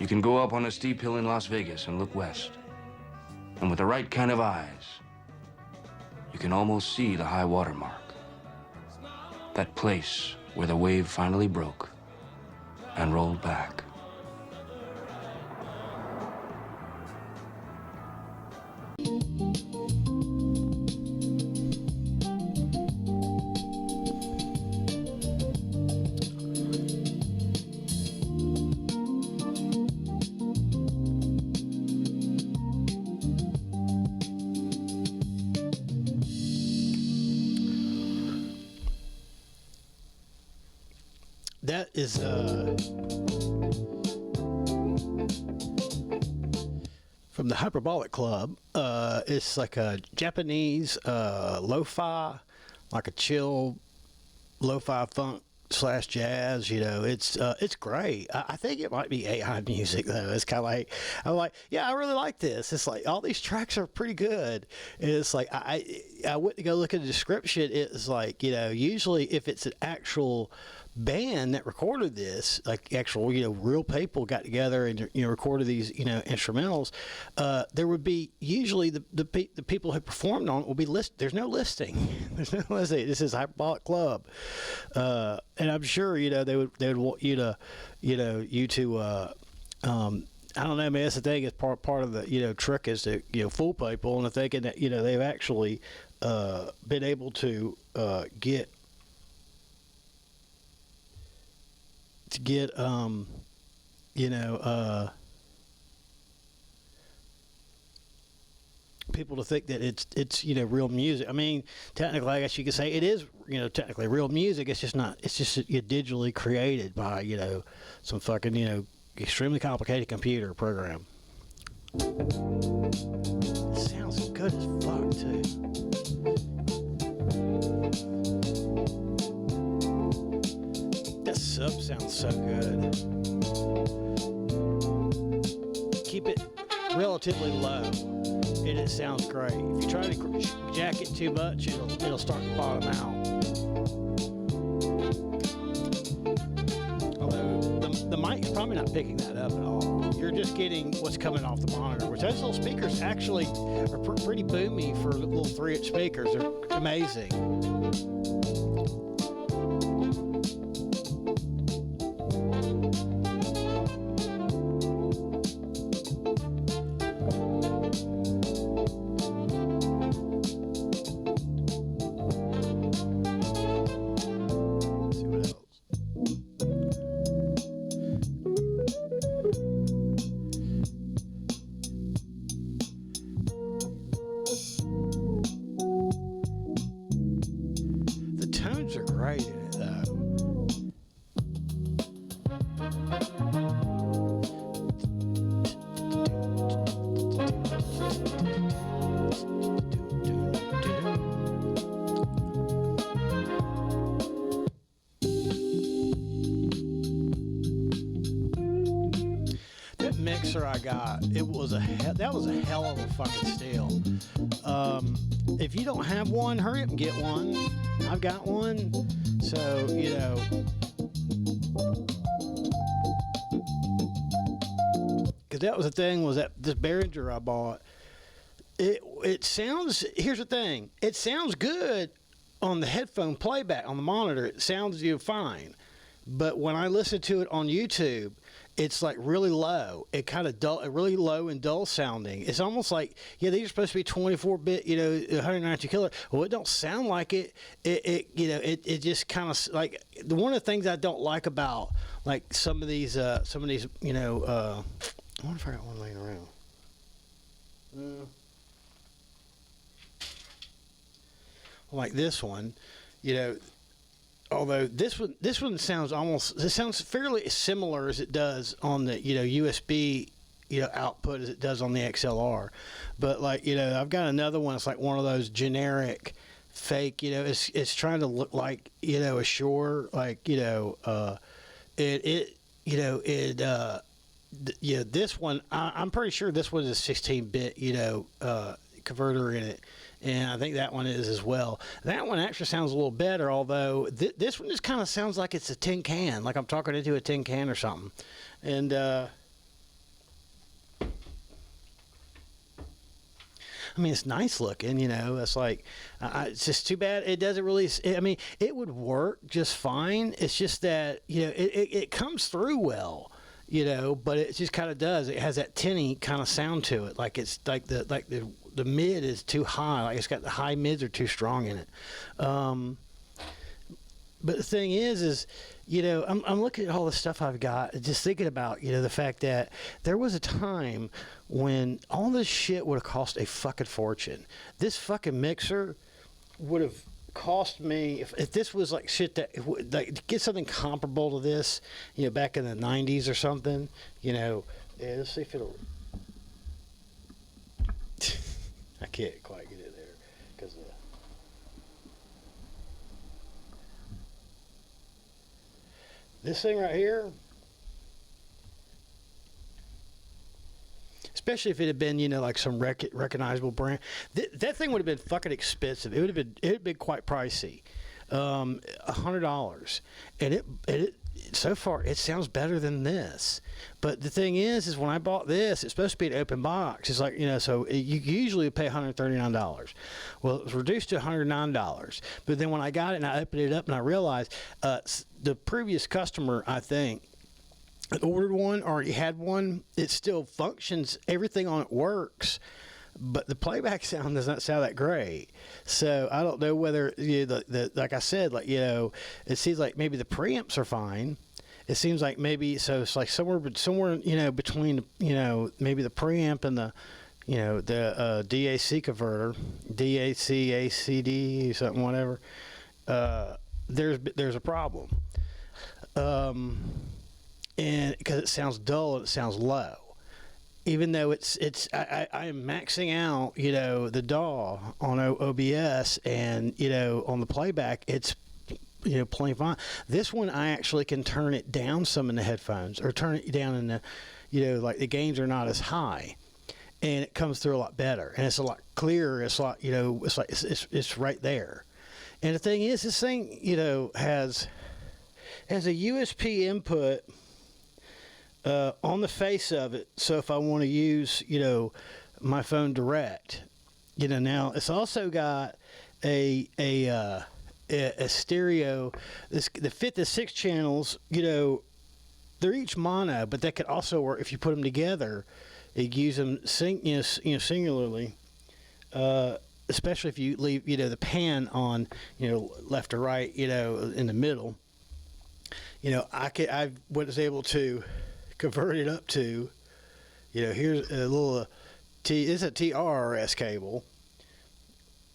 You can go up on a steep hill in Las Vegas and look west. And with the right kind of eyes, you can almost see the high water mark. That place where the wave finally broke and rolled back. That is from the Hyperbolic Club. It's like a Japanese lo-fi, like a chill lo-fi funk / jazz. You know, it's great. I think it might be AI music though. It's kind of like, I'm like, yeah, I really like this. It's like all these tracks are pretty good. And it's like I went to go look at the description. It's like, you know, usually if it's an actual band that recorded this, like actual, you know, real people got together and, you know, recorded these, you know, instrumentals, there would be usually the people who performed on it will be listed. There's no listing. There's no listing. This is Hyperbolic Club, and I'm sure, you know, they would want you to, you know, I don't know, man. That's the thing. It's part of the, you know, trick is to, you know, fool people into thinking that, you know, they've actually been able to get you know, people to think that it's you know, real music. I mean, technically, I guess you could say it is, you know, technically real music. It's just not. It's just digitally created by, you know, some fucking, you know, extremely complicated computer program. It sounds good as fuck too. That sub sounds so good. Keep it relatively low, and it sounds great. If you try to jack it too much, it'll start to bottom out. Although the mic is probably not picking that up at all. You're just getting what's coming off the monitor, which those little speakers actually are pretty boomy for little 3-inch speakers. They're amazing. I got, that was a hell of a fucking steal. If you don't have one, hurry up and get one. I've got one, so, you know, because that was the thing, was that this Behringer I bought, it sounds, here's the thing, it sounds good on the headphone playback on the monitor. It sounds, you know, fine, but when I listen to it on YouTube, it's like really low. It kind of dull, really low and dull sounding. It's almost like, yeah, these are supposed to be 24-bit, you know, 192 kilo. Well, it don't sound like it. You know, it just kind of like, one of the things I don't like about like some of these, you know, I wonder if I got one laying around. Like this one, you know. Although this one sounds almost, it sounds fairly similar as it does on the, you know, USB, you know, output as it does on the XLR. But like, you know, I've got another one. It's like one of those generic fake, you know, it's trying to look like, you know, a Shure, like, you know, this one, I'm pretty sure this one is a 16-bit, you know, converter in it. And I think that one is as well. That one actually sounds a little better, although this one just kind of sounds like it's a tin can, like I'm talking into a tin can or something. And I mean, it's nice looking, you know. It's like, it's just too bad it doesn't really. I mean, it would work just fine. It's just that, you know, it comes through well, you know, but it just kind of does. It has that tinny kind of sound to it, like it's like the mid is too high, like it's got the high mids are too strong in it. But the thing is, you know, I'm looking at all the stuff I've got, just thinking about, you know, the fact that there was a time when all this shit would have cost a fucking fortune. This fucking mixer would have cost me, if this was like shit that, like, to get something comparable to this, you know, back in the 90s or something, you know, yeah, let's see if it'll, I can't quite get it there, because this thing right here, especially if it had been, you know, like some recognizable brand, that thing would have been fucking expensive. It would have been quite pricey, $100, and it so far it sounds better than this. But the thing is when I bought this, it's supposed to be an open box. It's like, you know, so you usually pay $139. Well, it was reduced to $109. But then when I got it and I opened it up and I realized the previous customer, I think, ordered one, already had one. It still functions. Everything on it works. But the playback sound does not sound that great. So I don't know whether, you know, like I said, like, you know, it seems like maybe the preamps are fine. It seems like maybe, so it's like somewhere, you know, between, you know, maybe the preamp and the, you know, the DAC converter, DAC, ACD, something, whatever. There's a problem. And because it sounds dull and it sounds low. Even though I am maxing out, you know, the DAW on OBS, and, you know, on the playback, it's, you know, playing fine. This one, I actually can turn it down some in the headphones, or turn it down in the, you know, like the gains are not as high, and it comes through a lot better, and it's a lot clearer. It's a lot, you know, it's like it's right there. And the thing is, this thing, you know, has a USB input on the face of it. So if I want to use, you know, my phone direct, you know, now it's also got a stereo. The 56 channels, you know, they're each mono, but that could also work if you put them together. You use them singularly, especially if you leave, you know, the pan on, you know, left or right, you know, in the middle. You know, I was able to convert it up to, you know, here's a little this is a TRRS cable,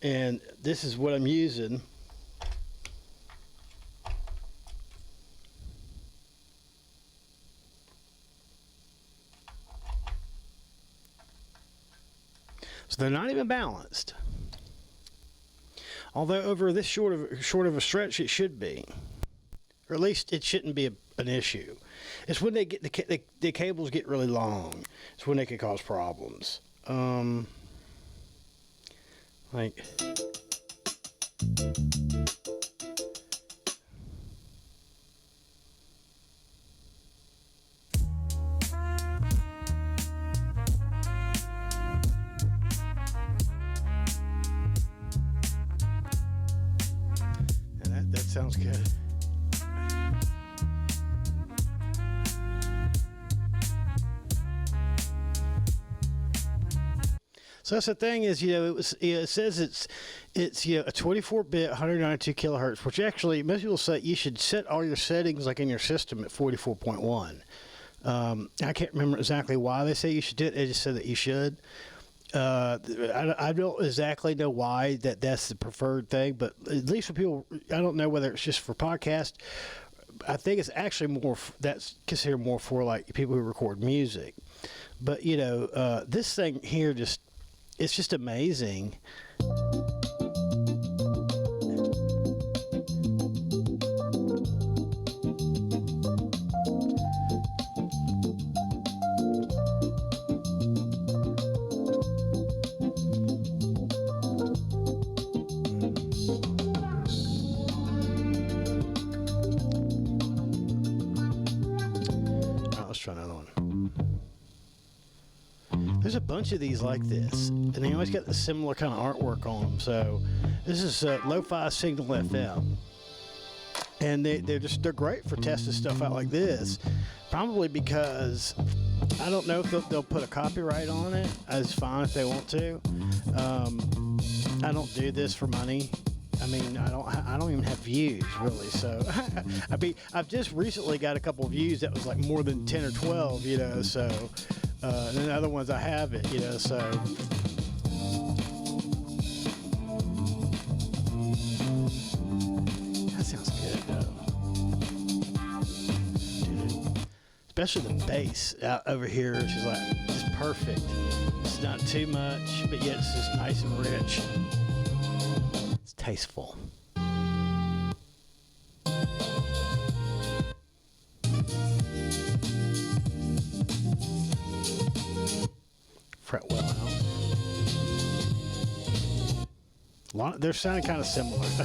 and this is what I'm using. So they're not even balanced. Although over this short of a stretch, it should be, or at least it shouldn't be an issue. It's when they get the cables get really long. It's when they can cause problems. Like. And that sounds good. So that's the thing is, you know, it says it's you know, a 24-bit 192 kilohertz, which actually most people say you should set all your settings like in your system at 44.1. I can't remember exactly why they say you should do it. They just said that you should. I don't exactly know why that's the preferred thing, but at least for people, I don't know whether it's just for podcast. I think it's actually that's considered more for like people who record music. But, you know, this thing here it's just amazing. Let's try another one. There's a bunch of these like this, and they always got the similar kind of artwork on them. So this is Lo-Fi Signal FM, and they're great for testing stuff out like this. Probably because I don't know if they'll put a copyright on it. It's fine if they want to. I don't do this for money. I mean, I don't even have views really. So I've just recently got a couple of views that was like more than 10 or 12, you know. So and then other ones I haven't, you know. So that sounds good though. Dude. Especially the bass out over here. She's like, it's perfect. It's not too much, but yet it's just nice and rich. It's tasteful. Fret well out. They're sounding kind of similar. What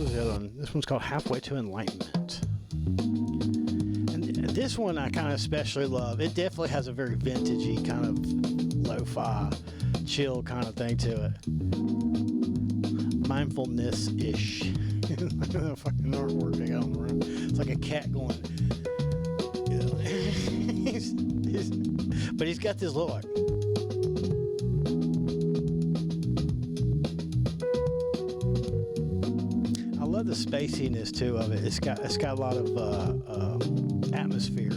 was the other one? This one's called Halfway to Enlightenment. And this one I kind of especially love. It definitely has a very vintagey kind of lo-fi, chill kind of thing to it. Mindfulness-ish. Fucking artwork they got on the room. It's like a cat going. But he's got this look like. I love the spaciness too of it. It's got a lot of atmosphere.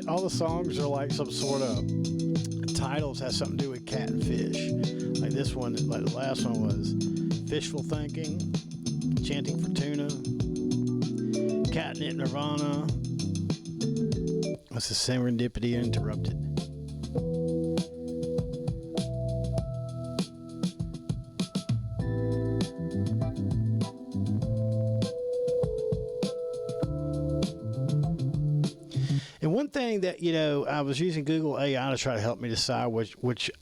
All the songs are like some sort of titles has something to do with cat and fish. Like this one, like the last one was Fishful Thinking, Chanting for Tuna, Catnip Nirvana. What's the Serendipity Interrupted? And one thing that, you know, I was using Google AI to try to help me decide what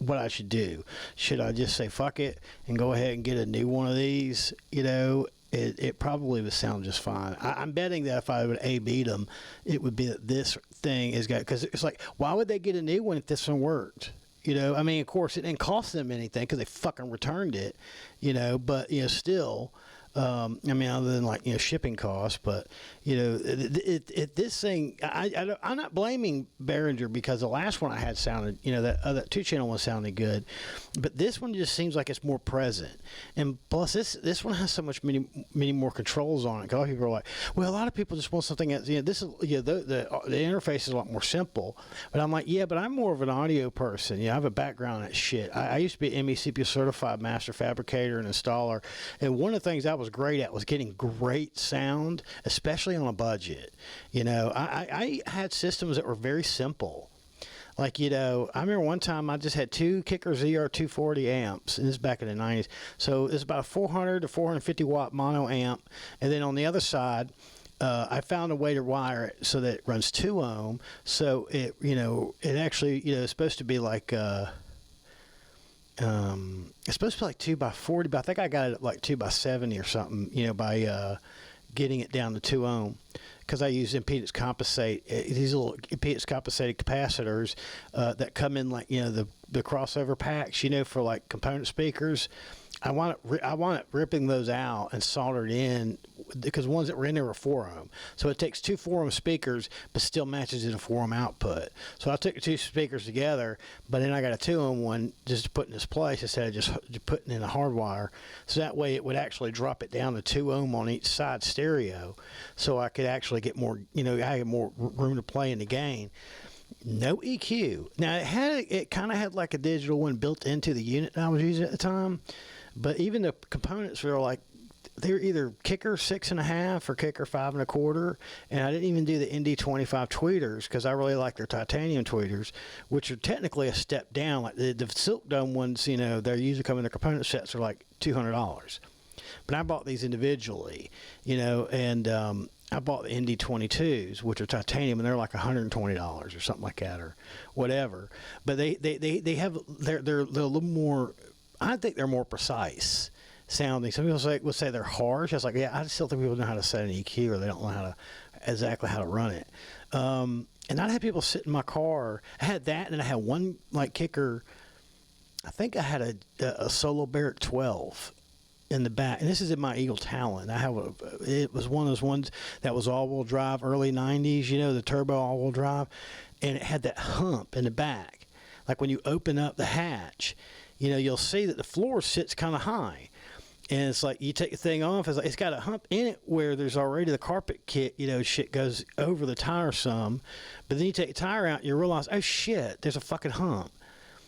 I should do. Should I just say fuck it and go ahead and get a new one of these? You know, it probably would sound just fine. I'm betting that if I would A-beat them, it would be that this thing is got, because it's like, why would they get a new one if this one worked? You know, I mean, of course, it didn't cost them anything because they fucking returned it, you know, but, you know, still. I mean, other than like, you know, shipping costs, but you know, this thing, I'm not blaming Behringer because the last one I had sounded, you know, that 2-channel one sounded good, but this one just seems like it's more present, and plus this one has so much many more controls on it. Because a lot of people are like, well, a lot of people just want something that, you know, this is, you know, the interface is a lot more simple, but I'm like, yeah, but I'm more of an audio person. You know, I have a background in that shit. I used to be an MECP certified master fabricator and installer, and one of the things I was great at was getting great sound, especially on a budget. You know, I had systems that were very simple. Like, you know, I remember one time I just had 2 Kicker ZR240 amps, and this is back in the 90s. So it's about a 400 to 450 watt mono amp, and then on the other side, I found a way to wire it so that it runs 2 ohm. So it, you know, it actually, you know, it's supposed to be like it's supposed to be like 2x40, but I think I got it at like 2x70 or something, you know, by getting it down to 2 ohm, because I use impedance compensate, these little impedance compensated capacitors that come in like, you know, the crossover packs, you know, for like component speakers. I want it ripping those out and soldered in, because the ones that were in there were 4 ohm. So it takes 2 4 ohm speakers, but still matches in a 4 ohm output. So I took the 2 speakers together, but then I got a 2 ohm one just to put in its place instead of just putting in a hard wire. So that way it would actually drop it down to 2 ohm on each side stereo. So I could actually get more, you know, I had more room to play in the gain. No EQ. Now it kind of had like a digital one built into the unit that I was using at the time. But even the components were like they're either kicker 6.5 or kicker 5.25, and I didn't even do the ND25 tweeters because I really like their titanium tweeters, which are technically a step down. Like the Silk Dome ones, you know, they usually come in their component sets are like $200, but I bought these individually, you know, and I bought the ND22s, which are titanium, and they're like $120 or something like that, or whatever. But they have they're a little more. I think they're more precise sounding. Some people would say they're harsh. I was like, yeah, I still think people know how to set an EQ, or they don't know exactly how to run it. And I'd have people sit in my car. I had that, and I had one like kicker. I think I had a Solo Barrack 12 in the back, and this is in my Eagle Talon. It was one of those ones that was all-wheel drive, early 90s, you know, the turbo all-wheel drive, and it had that hump in the back. Like when you open up the hatch, you know, you'll see that the floor sits kind of high. And it's like you take the thing off, it's got a hump in it where there's already the carpet kit, you know, shit goes over the tire some. But then you take the tire out and you realize, oh shit, there's a fucking hump.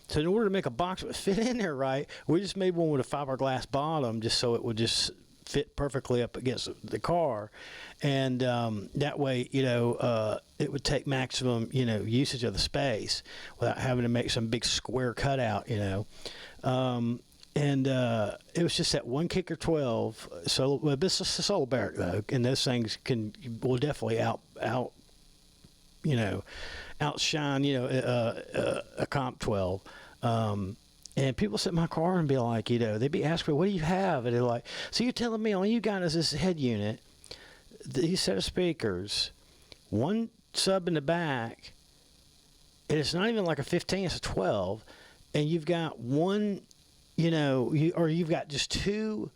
So in order to make a box that would fit in there right, we just made one with a fiberglass bottom just so it would just fit perfectly up against the car. And that way, you know, it would take maximum, you know, usage of the space without having to make some big square cutout, you know. And it was just that one kicker 12. So well, this is a Solo Barrack though, and those things will definitely outshine, you know, a comp 12. And people sit in my car and be like, you know, they'd be asking me, what do you have? And they're like, so you're telling me all you got is this head unit, these set of speakers, one sub in the back, and it's not even like a 15, it's a 12, and you've got one, you know, you've got just two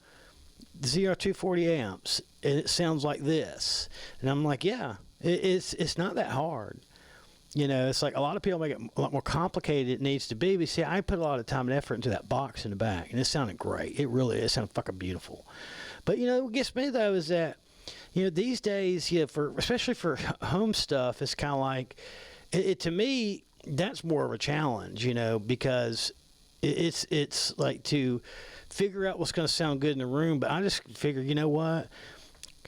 ZR240 amps, and it sounds like this. And I'm like, yeah, it's not that hard. You know, it's like a lot of people make it a lot more complicated than it needs to be. But see, I put a lot of time and effort into that box in the back, and it sounded great. It really is. It sounded fucking beautiful. But, you know, what gets me, though, is that, you know, these days, you know, especially for home stuff, it's kind of like, to me, that's more of a challenge, you know, because it's like to figure out what's going to sound good in the room. But I just figure, you know what?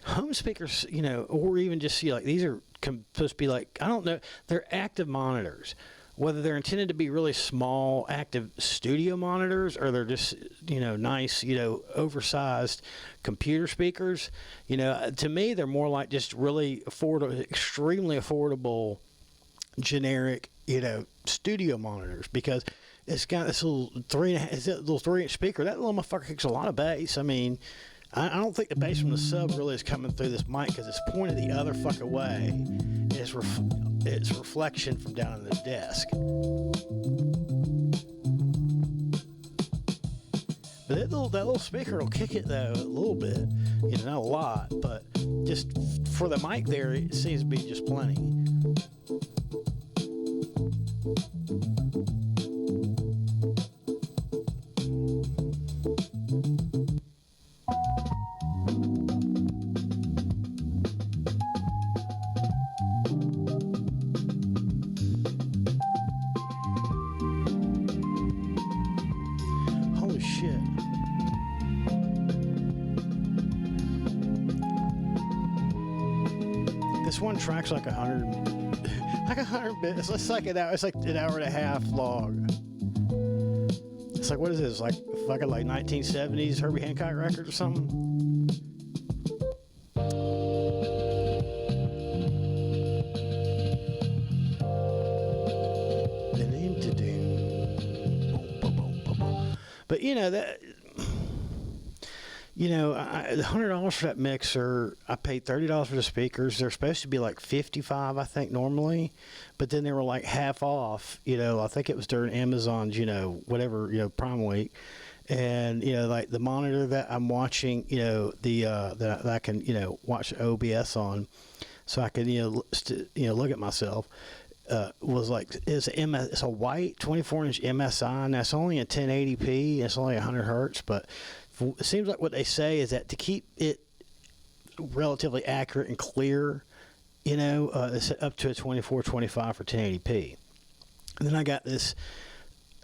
Home speakers, you know, or even just, you know, like these are supposed to be like, I don't know, they're active monitors. Whether they're intended to be really small, active studio monitors, or they're just, you know, nice, you know, oversized computer speakers, you know, to me, they're more like just really extremely affordable, generic, you know, studio monitors, because it's got this little 3-inch speaker. That little motherfucker kicks a lot of bass. I mean, I don't think the bass from the sub really is coming through this mic because it's pointed the other fucking way. It's reflection from down on the desk. But that little speaker will kick it though a little bit, you know, not a lot, but just for the mic there, it seems to be just plenty. This one track's like 100 bits. It's like an hour. It's like an hour and a half long. It's like, what is this? Like fucking like 1970s Herbie Hancock record or something? But you know that. You know, $100 for that mixer. I paid $30 for the speakers. They're supposed to be like $55, I think, normally, but then they were like half off. You know, I think it was during Amazon's, you know, whatever, you know, Prime Week, and you know, like the monitor that I'm watching, you know, that I can, you know, watch OBS on, so I can, you know, look at myself. Was like it's a white 24-inch MSI, and that's only a 1080p. It's only 100 hertz, but it seems like what they say is that to keep it relatively accurate and clear, you know, it's up to a 24-25 for 1080p. And then I got this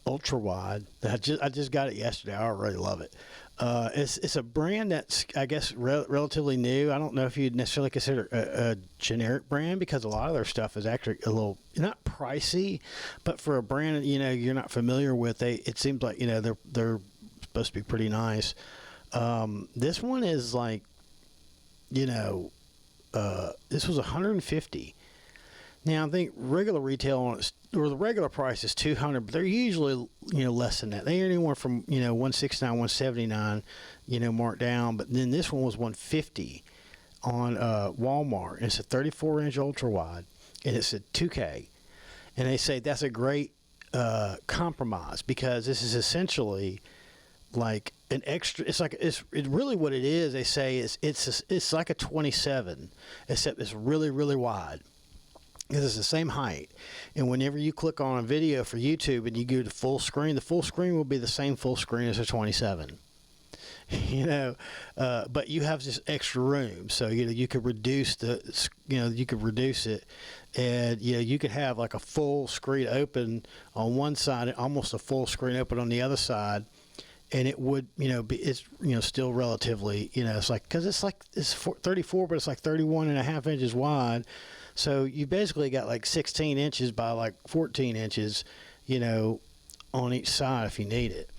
ultra wide that I just got it yesterday. I already love it. It's a brand that's, I guess, relatively new. I don't know if you'd necessarily consider a generic brand, because a lot of their stuff is actually a little, not pricey, but for a brand that, you're not familiar with, it seems like, they're supposed to be pretty nice. This one is like, this was $150. Now I think regular retail on it, or the regular price is $200, but they're usually less than that. They are anywhere from $169, $179, marked down. But then this one was $150 on Walmart. And it's a 34-inch ultra wide, and it's a 2K. And they say that's a great compromise, because this is essentially like an extra. It's really what it is. They say it's like a 27, except it's really, really wide. Because it's the same height, and whenever you click on a video for YouTube and you go to full screen, the full screen will be the same full screen as a 27. But you have this extra room, so you could reduce it, and you could have like a full screen open on one side, and almost a full screen open on the other side, and it would it's still relatively it's like, because it's 34, but it's like 31 and a half inches wide. So you basically got like 16 inches by like 14 inches, on each side if you need it.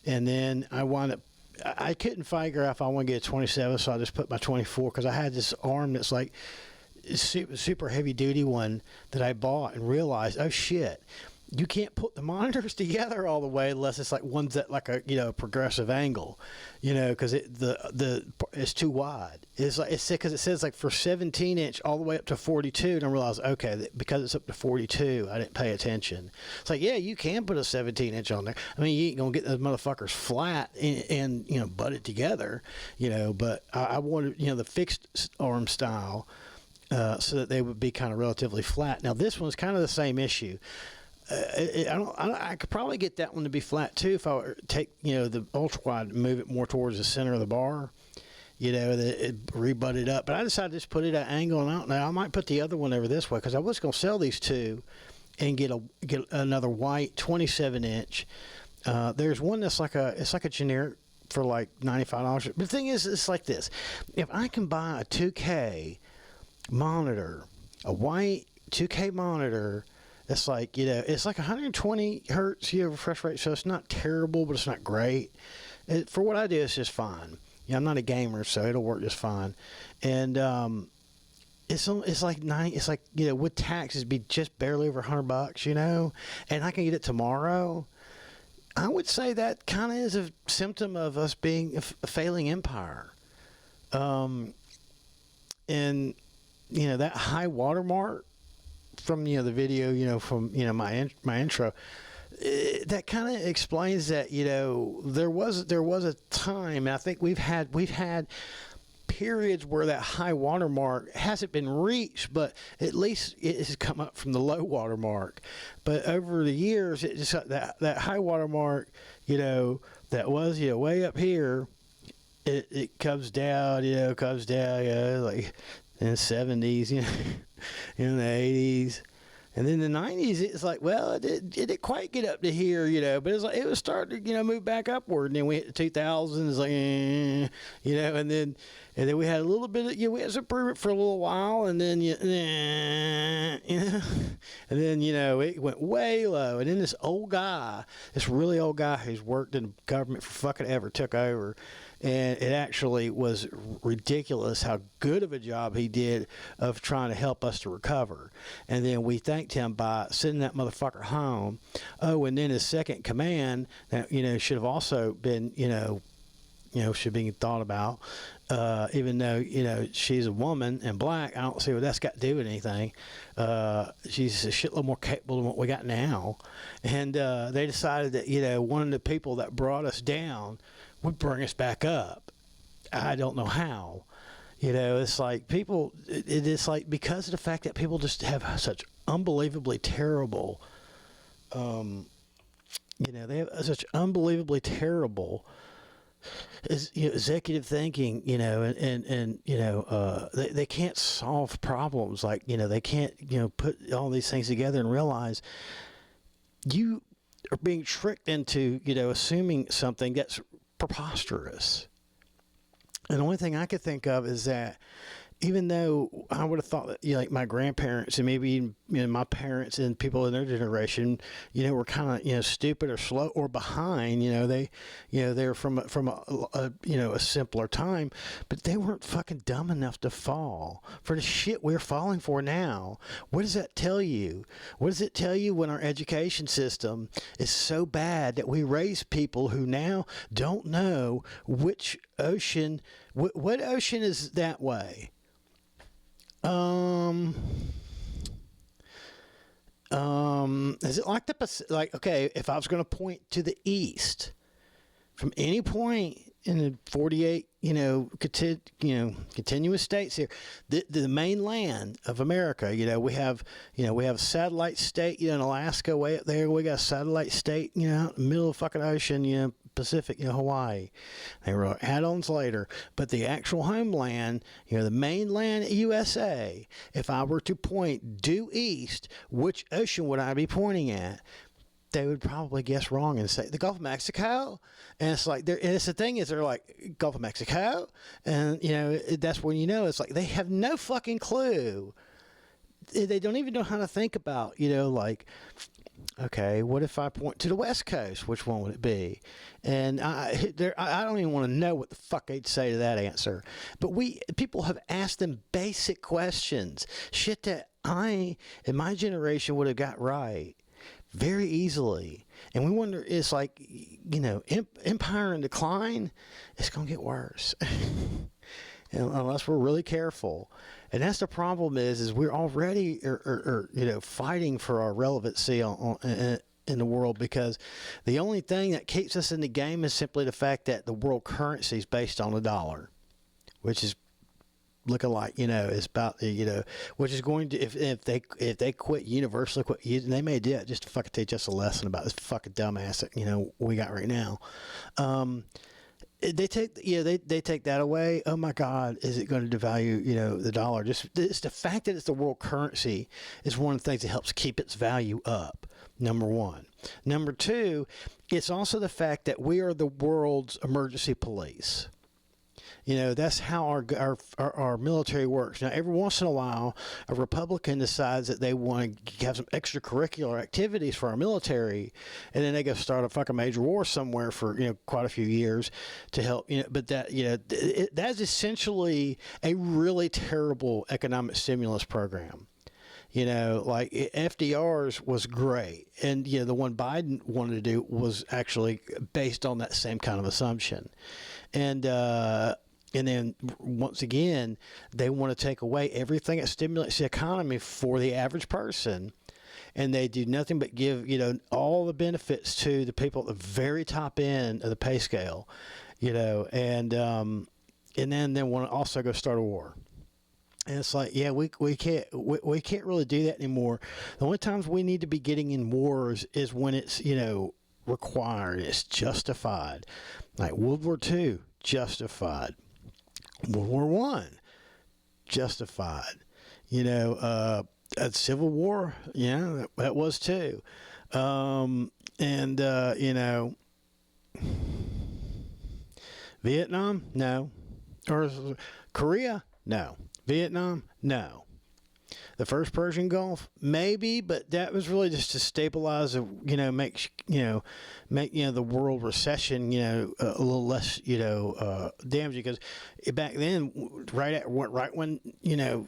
And then I couldn't figure out if I want to get a 27, so I just put my 24, because I had this arm that's like super heavy duty one that I bought, and realized, oh shit, you can't put the monitors together all the way unless it's like one's at like a progressive angle, because it's too wide. It's like, because it says like for 17-inch all the way up to 42, and I realized, okay, because it's up to 42, I didn't pay attention. It's like, yeah, you can put a 17-inch on there. I mean, you ain't gonna get those motherfuckers flat and butt it together, But I wanted the fixed arm style, so that they would be kind of relatively flat. Now this one's kind of the same issue. I could probably get that one to be flat too if I were to take the ultra wide and move it more towards the center of the bar, that it rebutt it up. But I decided to just put it at an angle, and I don't know, I might put the other one over this way, because I was going to sell these two and get another white 27-inch. There's one that's like a generic for like $95. But the thing is, it's like this: if I can buy a 2K monitor, a white 2K monitor. It's like, it's like 120 hertz refresh rate, so it's not terrible, but it's not great. For what I do, it's just fine. I'm not a gamer, so it'll work just fine. And it's like 90. It's like with tax, it'd be just barely over $100, and I can get it tomorrow. I would say that kind of is a symptom of us being a failing empire. And that high watermark from the video, from my intro, that kind of explains that there was a time, and I think we've had periods where that high water mark hasn't been reached, but at least it has come up from the low water mark. But over the years, it just that high water mark, that was way up here, it comes down, like in the 70s, in the 80s, and then the 90s. It's like, well, it didn't quite get up to here, but it was starting to move back upward, and then we hit the 2000s, it's like, and then we had a little bit of, we had some improvement for a little while, and then and then it went way low, and then this really old guy who's worked in government for fucking ever took over. And it actually was ridiculous how good of a job he did of trying to help us to recover. And then we thanked him by sending that motherfucker home. Oh, and then his second command, that should have also been, should be thought about. Even though she's a woman and black, I don't see what that's got to do with anything. She's a shitload more capable than what we got now. And they decided that one of the people that brought us down would bring us back up. I don't know how. It's like people, it's like, because of the fact that people just have such unbelievably terrible, they have such unbelievably terrible executive thinking, and they can't solve problems. Like, they can't, put all these things together and realize you are being tricked into, assuming something that's preposterous. And the only thing I could think of is that even though I would have thought that, like my grandparents and maybe even, my parents and people in their generation, were kind of, stupid or slow or behind, they're from a simpler time, but they weren't fucking dumb enough to fall for the shit we're falling for now. What does that tell you? What does it tell you when our education system is so bad that we raise people who now don't know which ocean, what ocean is that way? Is it like the Pacific? Like, okay, if I was going to point to the east from any point in the 48, continuous states here, the mainland of America, we have a satellite state, in Alaska way up there. We got a satellite state, out in the middle of the fucking ocean, Pacific, Hawaii. They wrote add-ons later, but the actual homeland, the mainland USA, if I were to point due east, which ocean would I be pointing at? They would probably guess wrong and say the Gulf of Mexico. And it's like, it's the thing is, they're like, Gulf of Mexico? And, that's when it's like they have no fucking clue. They don't even know how to think about, like, okay, what if I point to the West Coast? Which one would it be? And I don't even want to know what the fuck they'd say to that answer. But people have asked them basic questions, shit that I, in my generation, would have got right very easily. And we wonder, it's like, empire in decline, it's going to get worse. Unless we're really careful. And that's the problem is we're already fighting for our relevancy in the world, because the only thing that keeps us in the game is simply the fact that the world currency is based on the dollar, which is looking like, it's about, which is going to, if they quit universally, and they may do it just to fucking teach us a lesson about this fucking dumbass that, we got right now. They take that away. Oh my God, is it going to devalue, the dollar? Just it's the fact that it's the world currency is one of the things that helps keep its value up. Number one. Number two, it's also the fact that we are the world's emergency police. That's how our military works. Now, every once in a while, a Republican decides that they want to have some extracurricular activities for our military, and then they go start a fucking major war somewhere for, quite a few years to help, but that, that's essentially a really terrible economic stimulus program. Like FDR's was great. And, the one Biden wanted to do was actually based on that same kind of assumption. And then once again, they want to take away everything that stimulates the economy for the average person. And they do nothing but give, all the benefits to the people at the very top end of the pay scale, and then they want to also go start a war. And it's like, yeah, we can't really do that anymore. The only times we need to be getting in wars is when it's, required, it's justified. Like World War II, justified. World War One, justified. A Civil War, that was too. Vietnam, no. Or Korea, no. Vietnam, no. The first Persian Gulf, maybe, but that was really just to stabilize, make the world recession, a little less, damaging. Because back then, right when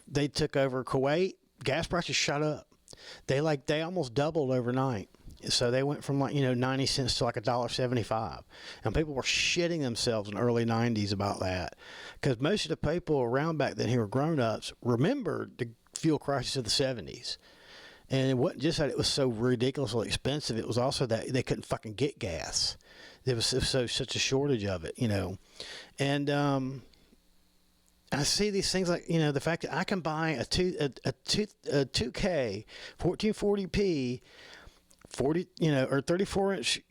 they took over Kuwait, gas prices shot up. They almost doubled overnight. So they went from 90 cents to like $1.75, and people were shitting themselves in the early 90s about that, because most of the people around back then who were grown-ups remembered the fuel crisis of the 70s. And it wasn't just that it was so ridiculously expensive, it was also that they couldn't fucking get gas. There was such a shortage of it, And I see these things like, the fact that I can buy a 2K 1440p 40, or 34-inch,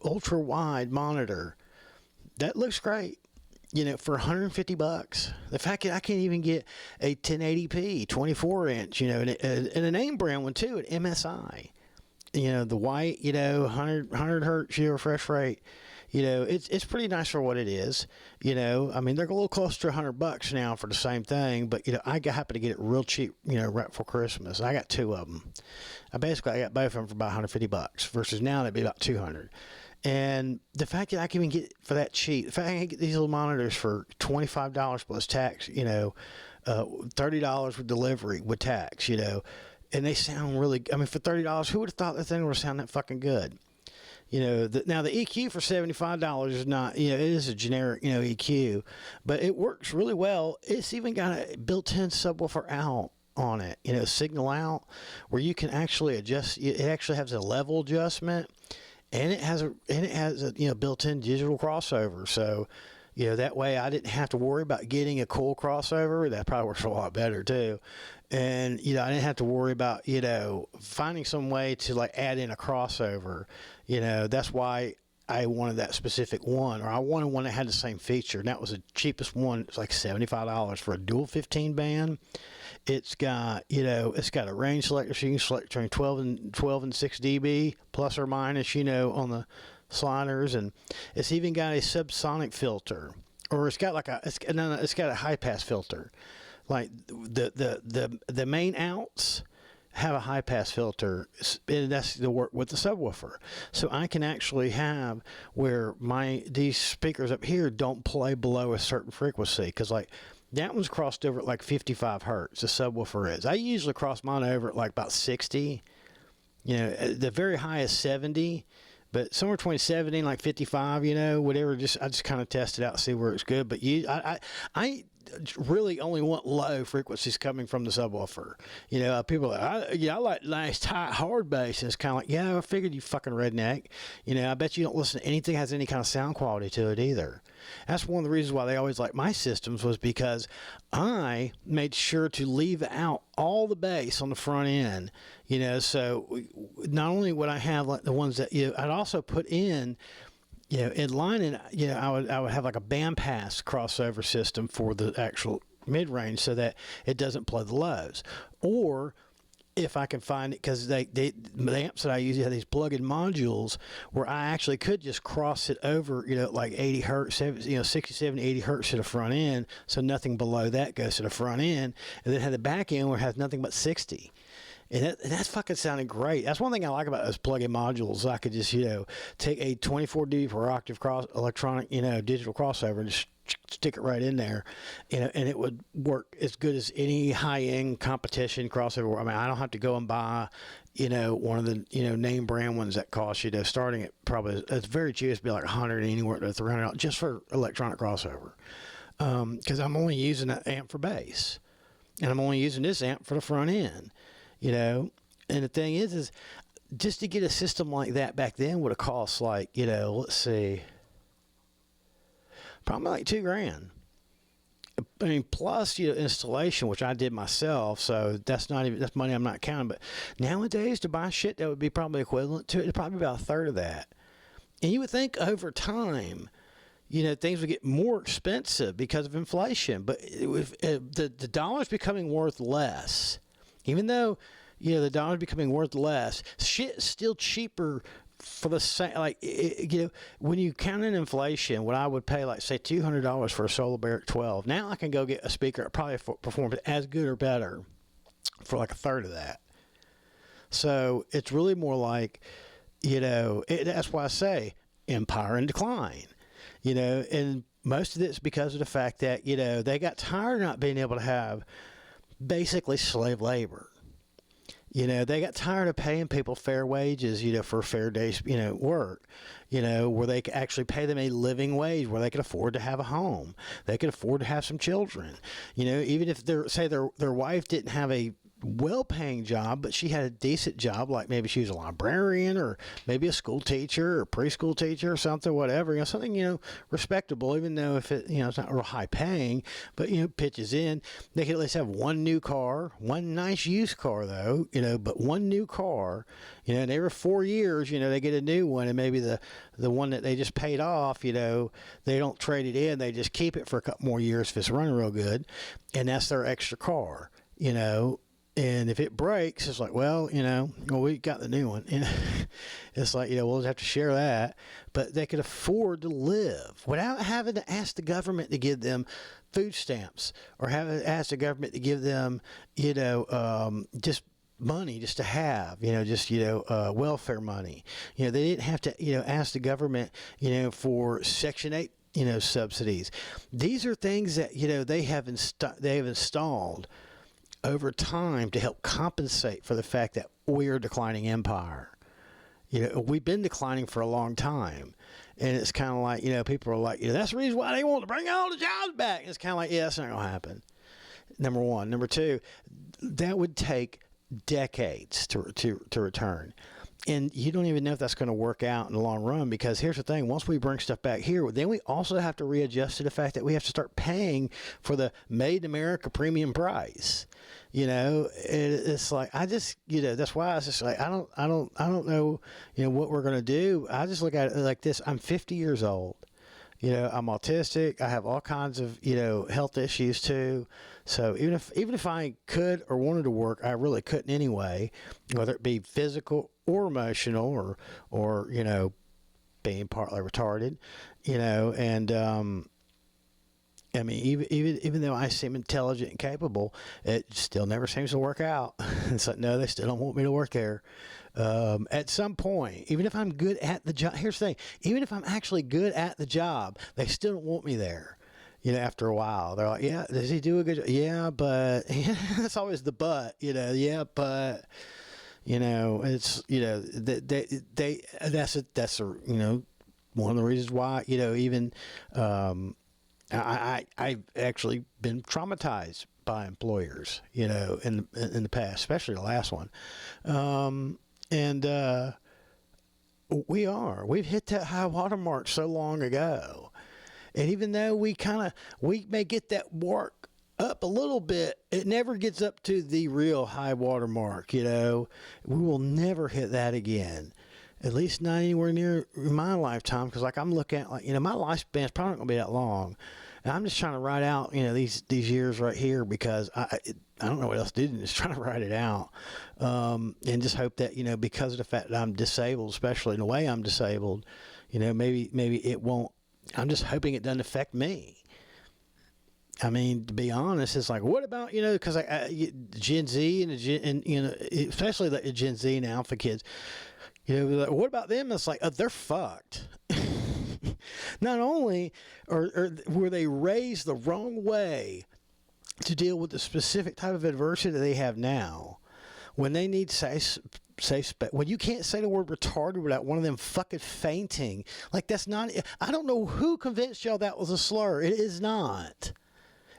ultra wide monitor. That looks great, for $150. The fact that I can't even get a 1080p 24-inch, and a name brand one too, at MSI. The white, 100 hertz refresh rate. it's pretty nice for what it is. I mean, they're a little close to $100 now for the same thing, but happen to get it real cheap, right before Christmas. I got two of them. I got both of them for about $150 versus now they'd be about $200. And the fact that I can even get for that cheap, the fact I can get these little monitors for $25 plus tax, $30 with delivery with tax, and they sound really. I mean, for $30, who would have thought that thing would sound that fucking good? Now the EQ for $75 is not, it is a generic, EQ, but it works really well. It's even got a built-in subwoofer out on it, signal out, where you can actually adjust. It actually has a level adjustment, and it has a built-in digital crossover. So, that way I didn't have to worry about getting a cool crossover. That probably works a lot better too. And, I didn't have to worry about, finding some way to like add in a crossover. That's why I wanted that specific one, or I wanted one that had the same feature. And that was the cheapest one. It's like $75 for a dual 15 band. It's got, a range selector, so you can select between 12 and 6 dB, plus or minus, on the sliders, and it's even got a subsonic filter, or it's got a high pass filter. Like the main outs have a high pass filter, and that's the work with the subwoofer. So I can actually have where these speakers up here don't play below a certain frequency, because like that one's crossed over at like 55 hertz. The subwoofer is. I usually cross mine over at like about 60. The very high is 70. But somewhere between 70 and like 55, whatever. I just kind of test it out, see where it's good. But I really only want low frequencies coming from the subwoofer. People are like, I like nice, tight, hard bass. And it's kind of like, yeah, I figured, you fucking redneck. I bet you don't listen to anything that has any kind of sound quality to it either. That's one of the reasons why they always liked my systems, was because I made sure to leave out all the bass on the front end. So not only would I have like the ones that I'd also put in, in line, and I would have like a bandpass crossover system for the actual mid range, so that it doesn't play the lows. Or if I can find it, because the amps that I use have these plug-in modules where I actually could just cross it over, like 80 hertz, 60, 70, 80 hertz to the front end, so nothing below that goes to the front end, and then have the back end where it has nothing but 60. And that's fucking sounding great. That's one thing I like about those plug-in modules. I could just, take a 24 dB per octave electronic, digital crossover and just stick it right in there, and it would work as good as any high-end competition crossover. I mean, I don't have to go and buy, one of the, name brand ones that cost, starting at probably, it's very cheap. It's be like $100, anywhere to $300 just for electronic crossover. Because I'm only using that amp for bass, and I'm only using this amp for the front end. And the thing is just to get a system like that back then would have cost like, let's see, probably like $2,000. I mean, plus, installation, which I did myself. So that's money I'm not counting. But nowadays, to buy shit that would be probably equivalent to it, it'd probably be about a third of that. And you would think over time, things would get more expensive because of inflation. But the dollar's becoming worth less. Even though, the dollar's becoming worth less, shit's still cheaper for the same. Like, when you count in inflation, what I would pay, like, say, $200 for a Solar Barrick 12, now I can go get a speaker that probably performs as good or better for like a third of that. So it's really more like, that's why I say empire in decline, and most of it's because of the fact that, they got tired of not being able to have basically slave labor. They got tired of paying people fair wages, for fair day's, work, where they could actually pay them a living wage, where they could afford to have a home. They could afford to have some children. Even if their wife didn't have a well-paying job, but she had a decent job, like maybe she was a librarian, or maybe a school teacher or preschool teacher or something, whatever, something, respectable, even though if it, it's not real high paying, but, pitches in. They could at least have one new car, one nice used car though, but one new car, and every 4 years, they get a new one, and maybe the one that they just paid off, they don't trade it in, they just keep it for a couple more years if it's running real good, and that's their extra car, And if it breaks, it's like, well, we got the new one. It's like, we'll just have to share that. But they could afford to live without having to ask the government to give them food stamps or having to ask the government to give them, just money just to have, welfare money. They didn't have to, ask the government, for Section 8, subsidies. These are things that, they have installed over time to help compensate for the fact that we're a declining empire. We've been declining for a long time. And it's kind of like, people are like, that's the reason why they want to bring all the jobs back. And it's kind of like, yeah, that's not going to happen. Number one. Number two, that would take decades to return. And you don't even know if that's going to work out in the long run, because here's the thing. Once we bring stuff back here, then we also have to readjust to the fact that we have to start paying for the Made in America premium price. It's like, I just, that's why I was just like, I don't know, what we're going to do. I just look at it like this. I'm 50 years old. I'm autistic. I have all kinds of, health issues too. So even if I could or wanted to work, I really couldn't anyway, whether it be physical or emotional or being partly retarded, and I mean, even though I seem intelligent and capable, it still never seems to work out. It's like, no, they still don't want me to work there. At some point, even if I'm good at the job, here's the thing, even if I'm actually good at the job, they still don't want me there. After a while, they're like, yeah, does he do a good job? Yeah, but that's always the but, yeah, but, it's, that's one of the reasons why, even, I've actually been traumatized by employers, in the past, especially the last one. We've hit that high water mark so long ago. And even though we may get that mark up a little bit, it never gets up to the real high water mark, We will never hit that again. At least not anywhere near my lifetime, because I'm looking at, my lifespan is probably not going to be that long. And I'm just trying to ride out, these years right here, because I don't know what else to do than just trying to ride it out. And just hope that, because of the fact that I'm disabled, especially in the way I'm disabled, maybe it won't. I'm just hoping it doesn't affect me. I mean, to be honest, it's like, what about, because Gen Z and especially the Gen Z and Alpha kids, like, what about them? It's like, they're fucked. Not only were they raised the wrong way to deal with the specific type of adversity that they have now, when they need safe space, when you can't say the word retarded without one of them fucking fainting, like, that's not, I don't know who convinced y'all that was a slur. It is not.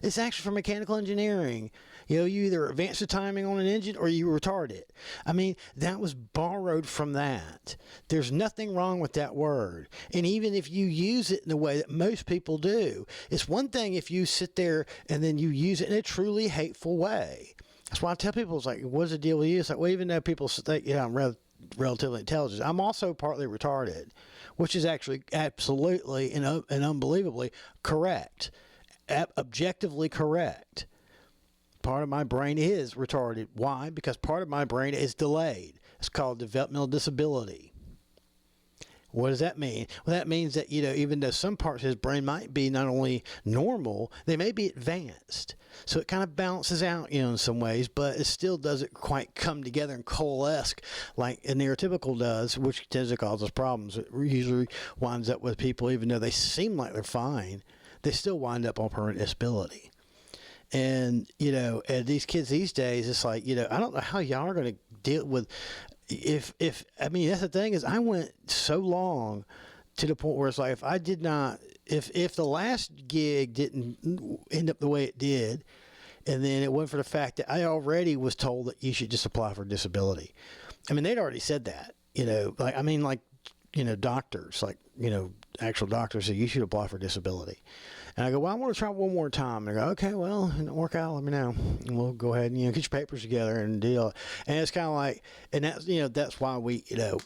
It's actually for mechanical engineering. You either advance the timing on an engine or you retard it. I mean, that was borrowed from that. There's nothing wrong with that word. And even if you use it in the way that most people do, it's one thing if you sit there and then you use it in a truly hateful way. That's why I tell people, it's like, what's the deal with you? It's like, well, even though people think, I'm relatively intelligent, I'm also partly retarded, which is actually absolutely and unbelievably correct. Objectively correct. Part of my brain is retarded. Why? Because part of my brain is delayed. It's called developmental disability. What does that mean? Well, that means that, even though some parts of his brain might be not only normal, they may be advanced. So it kind of balances out, in some ways, but it still doesn't quite come together and coalesce like a neurotypical does, which tends to cause us problems. It usually winds up with people, even though they seem like they're fine, they still wind up on permanent disability. And, and these kids these days, it's like, I don't know how y'all are going to deal with, I mean, that's the thing is, I went so long to the point where it's like, if the last gig didn't end up the way it did, and then it went for the fact that I already was told that you should just apply for disability. I mean, they'd already said that, doctors, actual doctors say you should apply for disability. And I go, well, I want to try one more time. And I go, okay, well, if it don't work out, let me know. And we'll go ahead and, get your papers together and deal. And it's kind of like, and that's, that's why we, did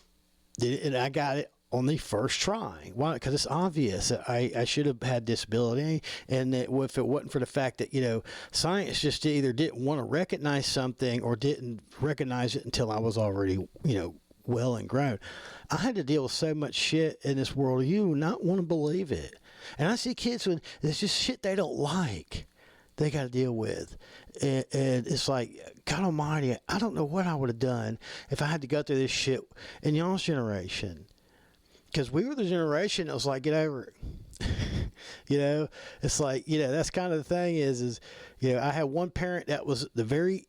it, and I got it on the first try. Why? Because it's obvious that I should have had disability, and that if it wasn't for the fact that, you know, science just either didn't want to recognize something or didn't recognize it until I was already, you know, well and grown. I had to deal with so much shit in this world. You would not want to believe it. And I see kids with, there's just shit they don't like they got to deal with. And it's like, God almighty, I don't know what I would have done if I had to go through this shit in y'all's generation. Because we were the generation that was like, get over it. You know, it's like, you know, that's kind of the thing is, you know, I had one parent that was the very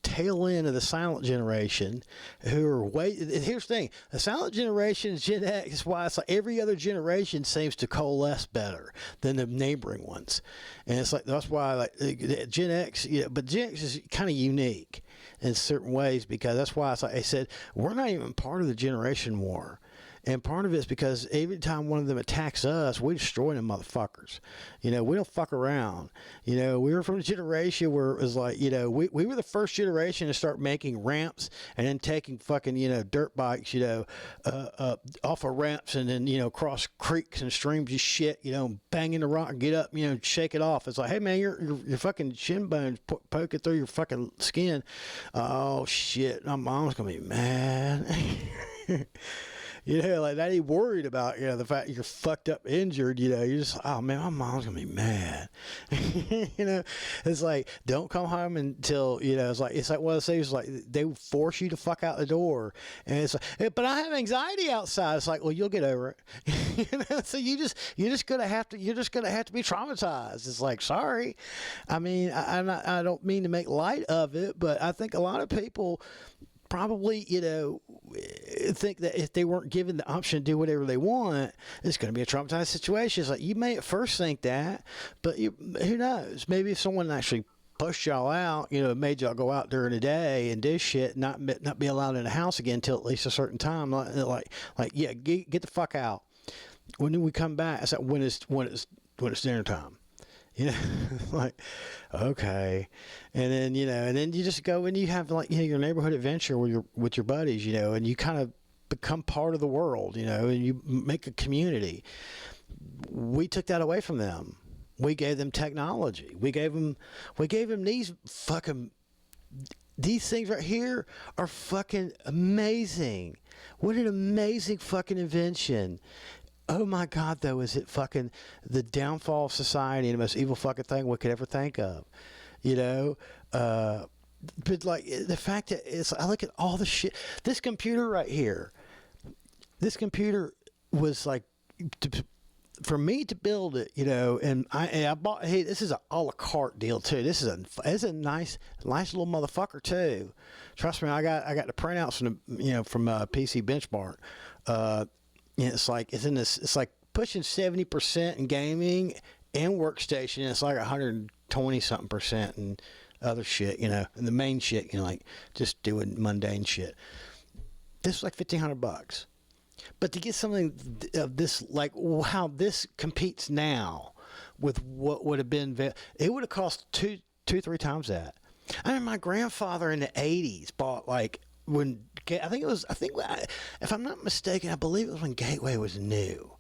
tail end of the silent generation who are here's the thing, the silent generation is Gen X. Is why it's like every other generation seems to coalesce better than the neighboring ones. And it's like, that's why like Gen X, you know, but Gen X is kind of unique in certain ways, because that's why it's like I said, we're not even part of the generation war. And part of it is because every time one of them attacks us, we destroy them motherfuckers. You know, we don't fuck around. You know, we were from a generation where it was like, you know, we were the first generation to start making ramps and then taking fucking, you know, dirt bikes, you know, off of ramps and then, you know, cross creeks and streams of shit, you know, banging the rock and get up, you know, shake it off. It's like, hey man, your fucking shin bones poking through your fucking skin. Oh shit, my mom's gonna be mad. You know, like not even worried about, you know, the fact you're fucked up injured, you know, you're just, oh man, my mom's gonna be mad. You know, it's like, don't come home until, you know, it's like one of those things, like they force you to fuck out the door. And it's like, but I have anxiety outside. It's like, well, you'll get over it. You know, so you're just gonna have to be traumatized. It's like, sorry. I mean, I don't mean to make light of it, but I think a lot of people probably, you know, think that if they weren't given the option to do whatever they want, it's going to be a traumatized situation. It's like, you may at first think that, but who knows? Maybe if someone actually pushed y'all out, you know, made y'all go out during the day and do shit, not be allowed in the house again until at least a certain time. Like yeah, get the fuck out. When do we come back? It's like, when it's dinner time. You know, like, okay. And then, you know, and then you just go and you have, like, you know, your neighborhood adventure with your buddies, you know, and you kind of become part of the world, you know, and you make a community. We took that away from them. We gave them technology. We gave them these things right here are fucking amazing. What an amazing fucking invention. Oh my God, though, is it fucking the downfall of society and the most evil fucking thing we could ever think of, you know? But like the fact that I look at all the shit. This computer right here. This computer was like, for me to build it, you know, and I bought. Hey, this is a a la carte deal too. This is a nice little motherfucker too. Trust me, I got the printouts from PC Benchmark. It's like it's like pushing 70% in gaming and workstation. It's like 120 something percent and other shit, you know, and the main shit, you know, like just doing mundane shit. This was like $1,500, but to get something of this, like how this competes now with what would have been, it would have cost three times that. I mean, my grandfather in the 80s bought like. If I'm not mistaken, I believe it was when Gateway was new.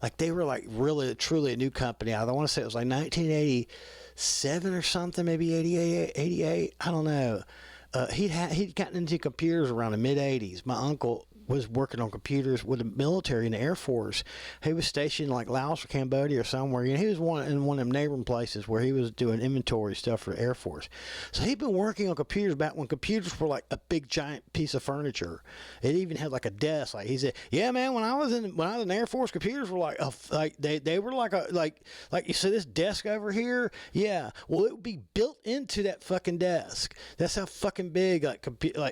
Like they were like really, truly a new company. I don't want to say it was like 1987 or something, maybe 88. I don't know. He'd gotten into computers around the mid 80s. My uncle was working on computers with the military and the Air Force. He was stationed like Laos or Cambodia or somewhere. You know, he was in one of them neighboring places where he was doing inventory stuff for the Air Force. So he'd been working on computers back when computers were like a big giant piece of furniture. It even had like a desk. Like he said, yeah, man, when I was in the Air Force, computers were like they were like you see this desk over here. Yeah, well, it would be built into that fucking desk. That's how fucking big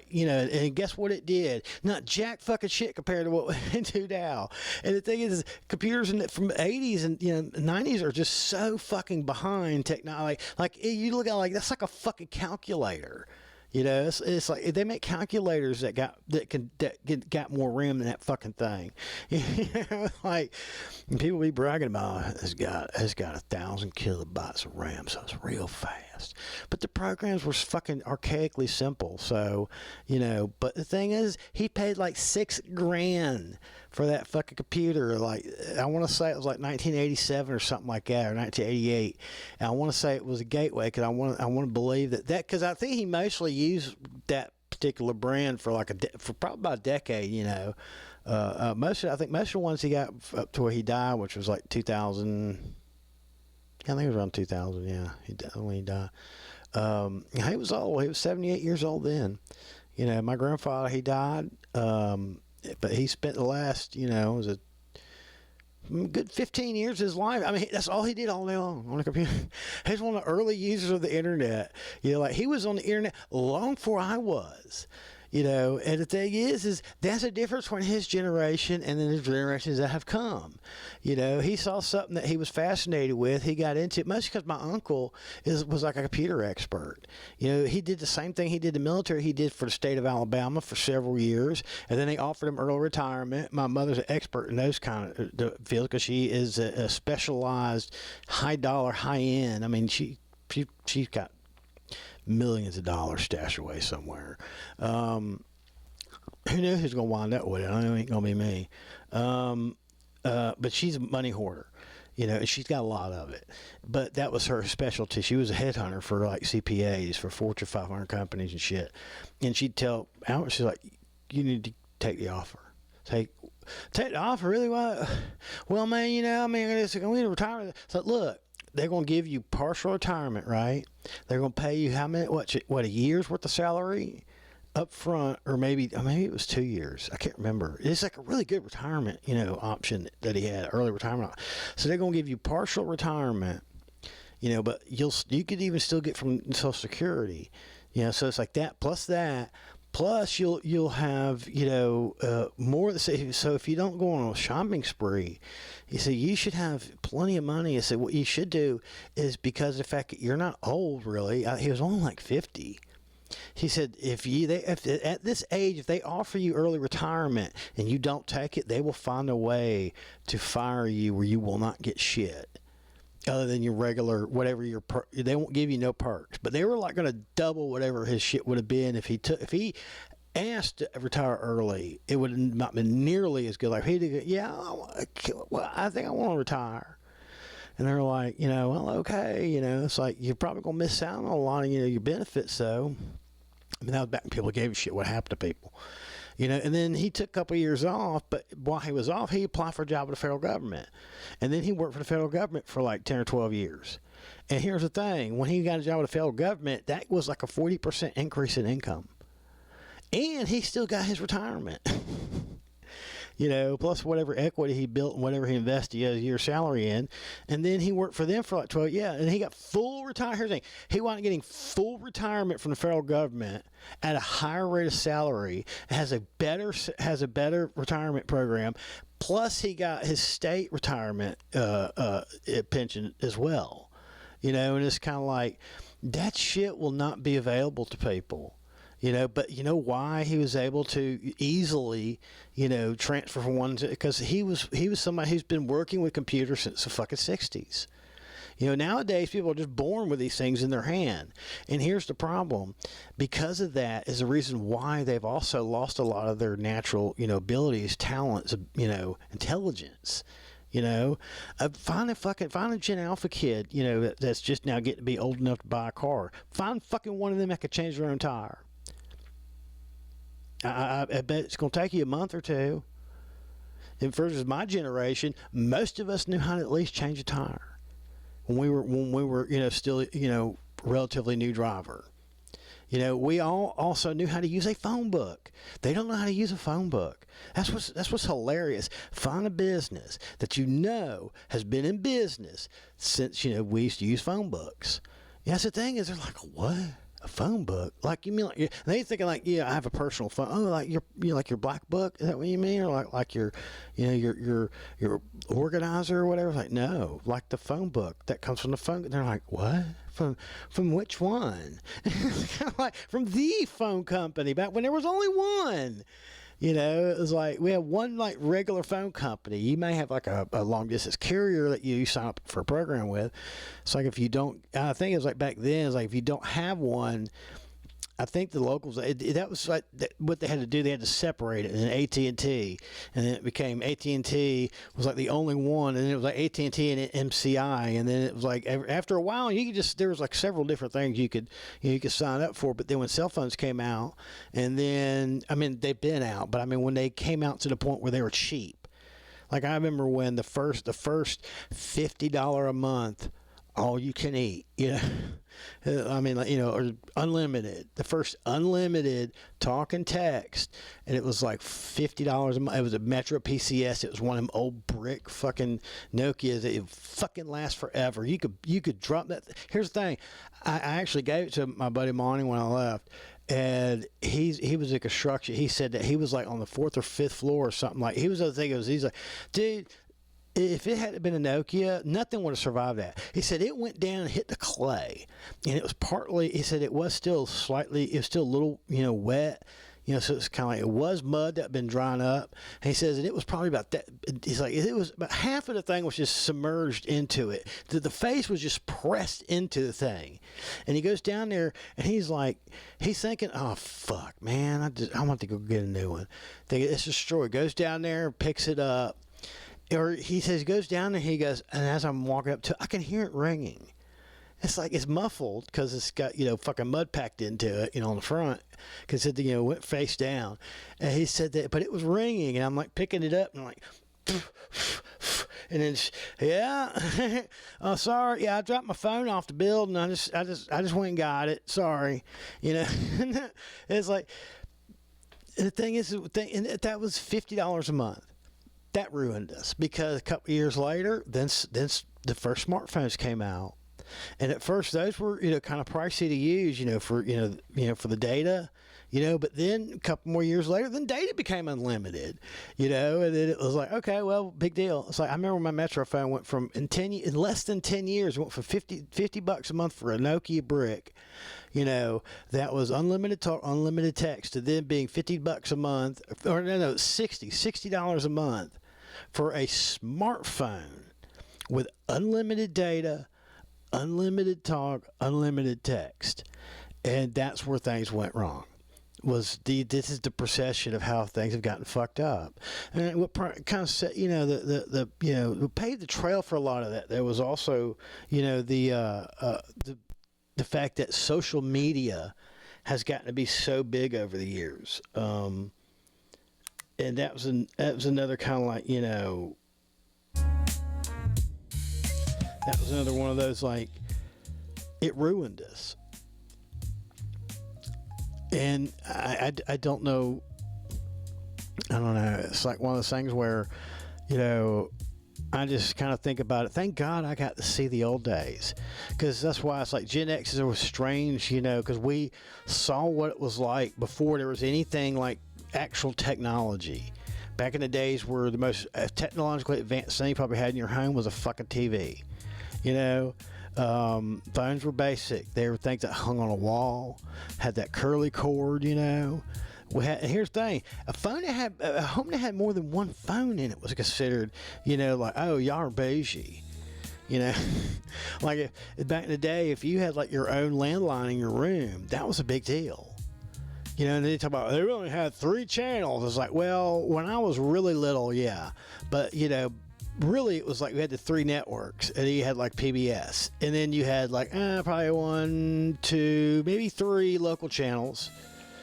you know. And guess what it did? Not jack fucking shit compared to what we do now. And the thing is, computers from the 80s and 90s are just so fucking behind technology. Like you look at like that's like a fucking calculator. You know, it's like they make calculators that got more RAM than that fucking thing. You know, like people be bragging about it's got 1,000 kilobytes of RAM, so it's real fast. But the programs were fucking archaically simple. So, you know, but the thing is, he paid like $6,000 for that fucking computer. Like, I want to say it was like 1987 or something like that, or 1988. And I want to say it was a Gateway, because I want to believe that because I think he mostly used that particular brand for like for probably about a decade. You know, I think most of the ones he got up to where he died, which was like 2000. I think it was around 2000. Yeah, when he died. He was old. He was 78 years old then. You know, my grandfather, he died, but he spent the last, you know, was a good 15 years of his life. I mean, that's all he did all day long on a computer. He's one of the early users of the internet. You know, like, he was on the internet long before I was. You know, and the thing is that's a difference between his generation and then the generations that have come. You know, he saw something that he was fascinated with. He got into it, mostly because my uncle was like a computer expert. You know, he did the same thing he did the military. He did for the state of Alabama for several years, and then they offered him early retirement. My mother's an expert in those kind of fields because she is a specialized, high dollar, high end. I mean, she's got millions of dollars stashed away somewhere. Who knows who's going to wind up with it? I know it ain't going to be me. But she's a money hoarder, you know, and she's got a lot of it. But that was her specialty. She was a headhunter for like CPAs for Fortune 500 companies and shit. And she'd tell Albert, she's like, you need to take the offer. Take the offer? Really? What? Well, man, you know, I mean, we need to retire. So look, they're going to give you partial retirement, right? They're going to pay you how many, what, a year's worth of salary up front, or maybe it was 2 years. I can't remember. It's like a really good retirement, you know, option that he had, early retirement. So they're going to give you partial retirement, you know, but you could even still get from Social Security, you know. So it's like that plus you'll have, you know, more. So if you don't go on a shopping spree, you say you should have plenty of money. I said what you should do is, because of the fact that you're not old really. He was only like 50. He said if at this age, if they offer you early retirement and you don't take it, they will find a way to fire you where you will not get shit other than your regular whatever they won't give you no perks. But they were like going to double whatever his shit would have been if he asked to retire early. It would not been nearly as good. Like he'd go, yeah, well, I think I want to retire. And they're like, you know, well, okay, you know, it's like you're probably gonna miss out on a lot of, you know, your benefits. So, I mean, that was back when people gave a shit what happened to people, you know. And then he took a couple of years off, but while he was off, he applied for a job with the federal government, and then he worked for the federal government for like 10 or 12 years. And here's the thing: when he got a job with the federal government, that was like a 40% increase in income, and he still got his retirement. You know, plus whatever equity he built and whatever he invested a year's salary in. And then he worked for them for like 12, and he got full retirement. Here's the thing. He wound up getting full retirement from the federal government at a higher rate of salary, has a better retirement program, plus he got his state retirement pension as well. You know, and it's kind of like, that shit will not be available to people. You know, but you know why he was able to easily, you know, transfer from one to, because he was somebody who's been working with computers since the fucking 60s. You know, nowadays people are just born with these things in their hand. And here's the problem. Because of that is the reason why they've also lost a lot of their natural, you know, abilities, talents, you know, intelligence. You know, find a Gen Alpha kid, you know, that's just now getting to be old enough to buy a car. Find fucking one of them that could change their own tire. I bet it's going to take you a month or two. And versus my generation, most of us knew how to at least change a tire when we were, you know, still, you know, relatively new driver. You know, we all also knew how to use a phone book. They don't know how to use a phone book. That's what's hilarious. Find a business that you know has been in business since, you know, we used to use phone books. Yeah, that's the thing is, they're like, what? A phone book? Like, you mean like, they thinking like, yeah, I have a personal phone. Oh, like like your black book? Is that what you mean? Or like your, you know, your organizer or whatever? Like, no, like the phone book that comes from the phone. They're like, what? From which one? It's kind of like from the phone company back when there was only one. You know, it was like we have one like regular phone company. You may have like a long distance carrier that you sign up for a program with. It's like if you don't, I think it was like back then, it's like if you don't have one, I think the locals, that was like what they had to do. They had to separate it, and then AT&T, and then it became AT&T was like the only one, and then it was like AT&T and MCI, and then it was like after a while you could just, there was like several different things you could sign up for. But then when cell phones came out, and then I mean they've been out, but I mean when they came out to the point where they were cheap, like I remember when the first $50 a month all you can eat, I mean, like, or unlimited. The first unlimited talk and text, and it was like $50 a month. It was a Metro PCS. It was one of them old brick fucking Nokias. It fucking lasts forever. You could drop that. Here's the thing. I actually gave it to my buddy Monty when I left, and he was in construction. He said that he was like on the 4th or 5th floor or something. Like he was the thing. He's like, dude, if it hadn't been a Nokia, nothing would have survived that. He said it went down and hit the clay, and it was partly. He said it was still a little, wet, so it's kind of like it was mud that had been drying up. And he says, and it was probably about that. He's like, it was about half of the thing was just submerged into it. The face was just pressed into the thing, and he goes down there and he's thinking, oh fuck, man, I want to go get a new one. It's destroyed. Goes down there, picks it up. Or he says, he goes down and he goes, and as I'm walking up to it, I can hear it ringing. It's like it's muffled because it's got, fucking mud packed into it, on the front, because it, went face down. And he said that, but it was ringing, and I'm like picking it up and I'm like, and then, yeah, oh, sorry, yeah, I dropped my phone off the building. I just went and got it. Sorry, It's like, the thing is, and that was $50 a month. That ruined us because a couple years later, then the first smartphones came out, and at first those were kind of pricey to use, for for the data, But then a couple more years later, then data became unlimited, and then it was like, okay, well, big deal. It's like I remember my Metro phone went from in less than 10 years, it went from $50 a month for a Nokia brick. That was unlimited talk, unlimited text, to then being $50 a month, or no, $60 a month for a smartphone with unlimited data, unlimited talk, unlimited text. And that's where things went wrong. This is the procession of how things have gotten fucked up, and what kind of set, what paved the trail for a lot of that. There was also, the fact that social media has gotten to be so big over the years, and that was another kind of like, that was another one of those, like, it ruined us. And I don't know. I don't know. It's like one of those things where, I just kind of think about it. Thank God I got to see the old days, because that's why it's like Gen X was strange, because we saw what it was like before there was anything like actual technology. Back in the days where the most technologically advanced thing you probably had in your home was a fucking TV. Phones were basic. They were things that hung on a wall, had that curly cord, Here's the thing: a home that had more than one phone in it was considered, like, oh, y'all are bougie. Like back in the day, if you had like your own landline in your room, that was a big deal. And they talk about they only had 3 channels. It's like, well, when I was really little, yeah, but really it was like we had the 3 networks, and then you had like PBS, and then you had like probably 1, 2, maybe 3 local channels,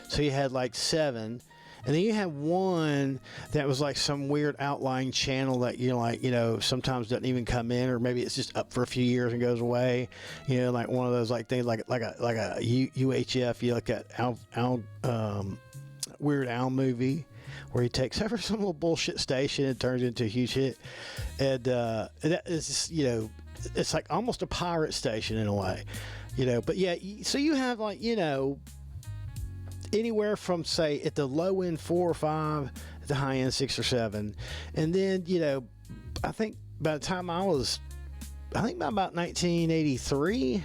so you had like 7, and then you had one that was like some weird outlying channel that sometimes doesn't even come in, or maybe it's just up for a few years and goes away, like one of those like things like a UHF, like that Weird Al movie, where he takes over some little bullshit station and turns it into a huge hit. And that is just, it's like almost a pirate station in a way, But yeah, so you have like, anywhere from, say, at the low end 4 or 5, at the high end 6 or 7. And then, I think by the time by about 1983,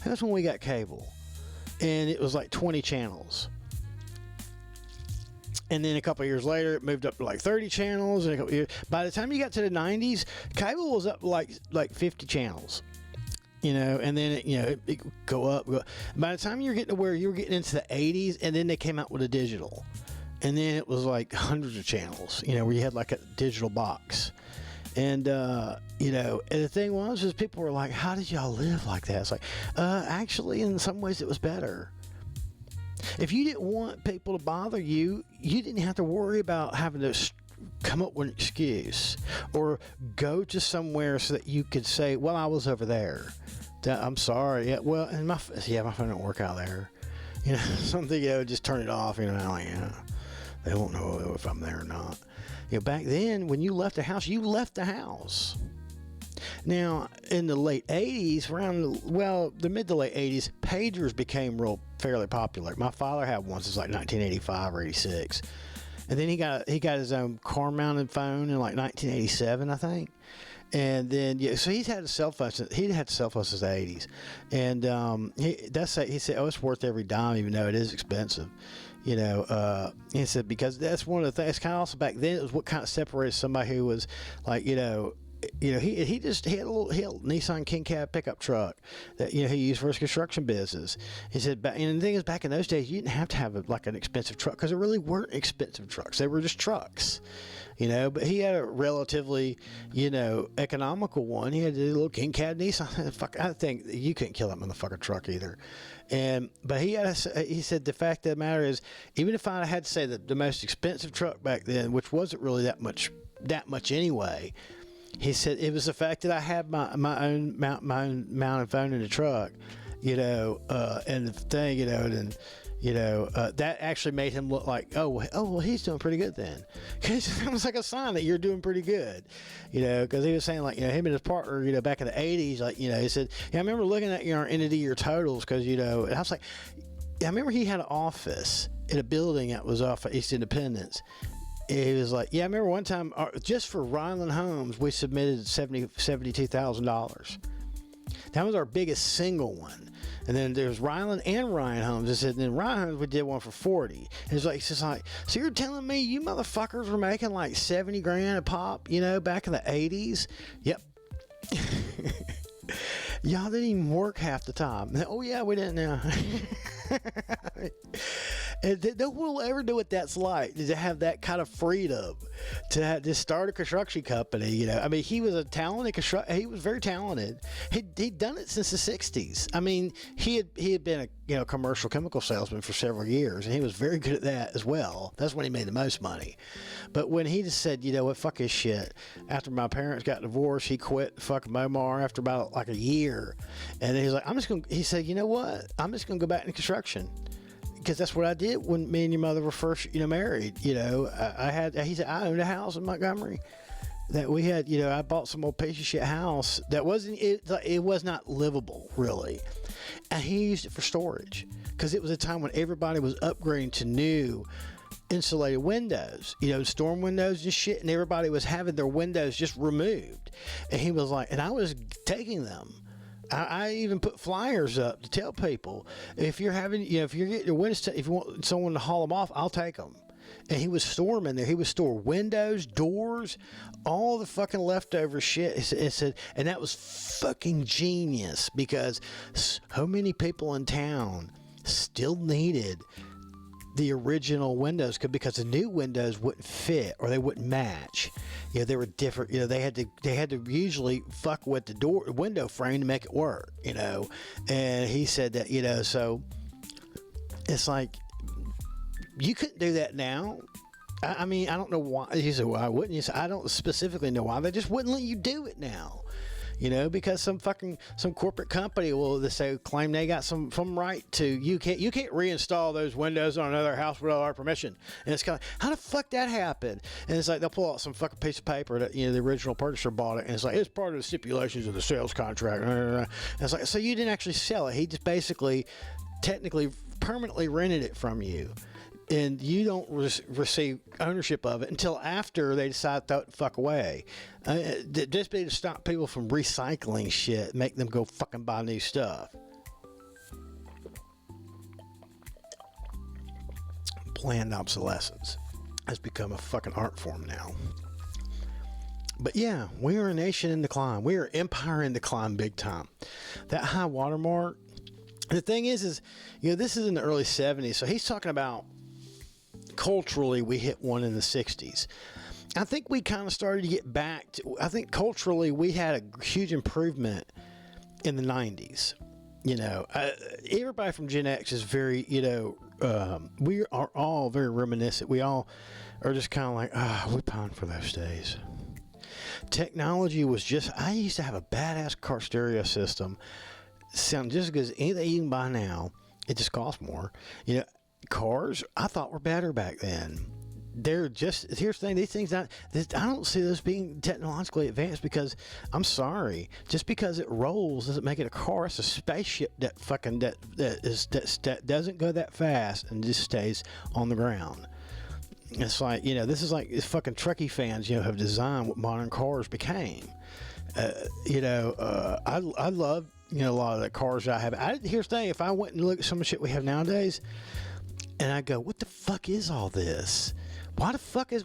that's when we got cable. And it was like 20 channels. And then a couple of years later, it moved up to like 30 channels. And a couple of years, by the time you got to the 90s, cable was up like 50 channels. and then it go up. By the time you're getting to where you were getting into the 80s, and then they came out with a digital, and then it was like hundreds of channels, where you had like a digital box. And, and the thing was people were like, how did y'all live like that? It's like, actually, in some ways it was better. If you didn't want people to bother you, you didn't have to worry about having to come up with an excuse or go to somewhere so that you could say, well, I was over there. I'm sorry. Yeah, well, and my phone don't work out there. Something, just turn it off, like, they won't know if I'm there or not. Back then, when you left the house, you left the house. Now, in the late 80s, the mid to late 80s, pagers became fairly popular. My father had one since like 1985 or 86. And then he got his own car-mounted phone in like 1987, I think. And then, so he's had a cell phone. He had a cell phone since the 80s. And he said, oh, it's worth every dime, even though it is expensive. He said, because that's one of the things. Kind of also back then, it was what kind of separated somebody who was like, he had a Nissan King Cab pickup truck that he used for his construction business. He said, and the thing is, back in those days, you didn't have to have an expensive truck because there really weren't expensive trucks. They were just trucks, But he had a relatively, economical one. He had a little King Cab Nissan. Fuck, I think you couldn't kill that motherfucking truck either. But he said the fact of the matter is, even if I had to say that the most expensive truck back then, which wasn't really that much anyway. He said it was the fact that I had my own mounted phone in the truck, and the thing, that actually made him look like, oh, well, he's doing pretty good then. Because it was like a sign that you're doing pretty good, because he was saying, like, him and his partner, back in the 80s, like, he said, I remember looking at our end of the year totals because, and I was like, I remember he had an office in a building that was off of East Independence. He was like, I remember one time, just for Ryland Homes, we submitted $72,000. That was our biggest single one. And then there's Ryland and Ryan Homes. I said, and then Ryan Homes, we did one for 40. And it's just like, so you're telling me you motherfuckers were making like 70 grand a pop, back in the 80s? Yep. Y'all didn't even work half the time. Oh, yeah, we didn't now. And no one will ever know what that's like, to have that kind of freedom to start a construction company. I mean, he was a talented he was very talented. He'd done it since the 60s. I mean, he had been a commercial chemical salesman for several years, and he was very good at that as well. That's when he made the most money. But when he just said, what, fuck his shit. After my parents got divorced, he quit fucking Momar after about like a year. And then he's like, he said, you know what? I'm just going to go back into construction. Because that's what I did when me and your mother were first, married. He said, I owned a house in Montgomery that we had, I bought some old piece of shit house that it was not livable, really. And he used it for storage because it was a time when everybody was upgrading to new insulated windows, storm windows and shit, and everybody was having their windows just removed. And he was like, and I was taking them. I even put flyers up to tell people, if you're getting your windows, if you want someone to haul them off, I'll take them. And he was storing in there. He would store windows, doors, all the fucking leftover shit. It said, and that was fucking genius because so many people in town still needed the original windows because the new windows wouldn't fit or they wouldn't match. They were different. They had to usually fuck with the window frame to make it work. And he said that so it's like you couldn't do that now. I mean, I don't know why. He said, why wouldn't you? I don't specifically know why. They just wouldn't let you do it now. Because some corporate company will claim they got some right to you can't reinstall those windows on another house without our permission. And it's kind of like, how the fuck that happened? And it's like they'll pull out some fucking piece of paper that the original purchaser bought it, and it's like it's part of the stipulations of the sales contract. And it's like, so you didn't actually sell it. He just basically technically permanently rented it from you. And you don't receive ownership of it until after they decide to throw it the fuck away. Just be to stop people from recycling shit, make them go fucking buy new stuff. Planned obsolescence has become a fucking art form now. But yeah, we are a nation in decline. We are empire in decline big time. That high water mark. The thing is, this is in the early 70s. So he's talking about culturally, we hit one in the 60s. I think we kind of started to get back to, I think culturally, we had a huge improvement in the 90s. Everybody from Gen X is very, we are all very reminiscent. We all are just kind of like, we pine for those days. Technology was just, I used to have a badass car stereo system. Sound just as good as anything you can buy now. It just costs more. Cars, I thought were better back then. They're just, here's the thing, these things, I don't see those being technologically advanced because, I'm sorry, just because it rolls doesn't make it a car. It's a spaceship that doesn't go that fast and just stays on the ground. It's like, this is like fucking Trekkie fans, have designed what modern cars became. I love, a lot of the cars I have. Here's the thing, if I went and looked at some of the shit we have nowadays, and I go, what the fuck is all this? Why the fuck is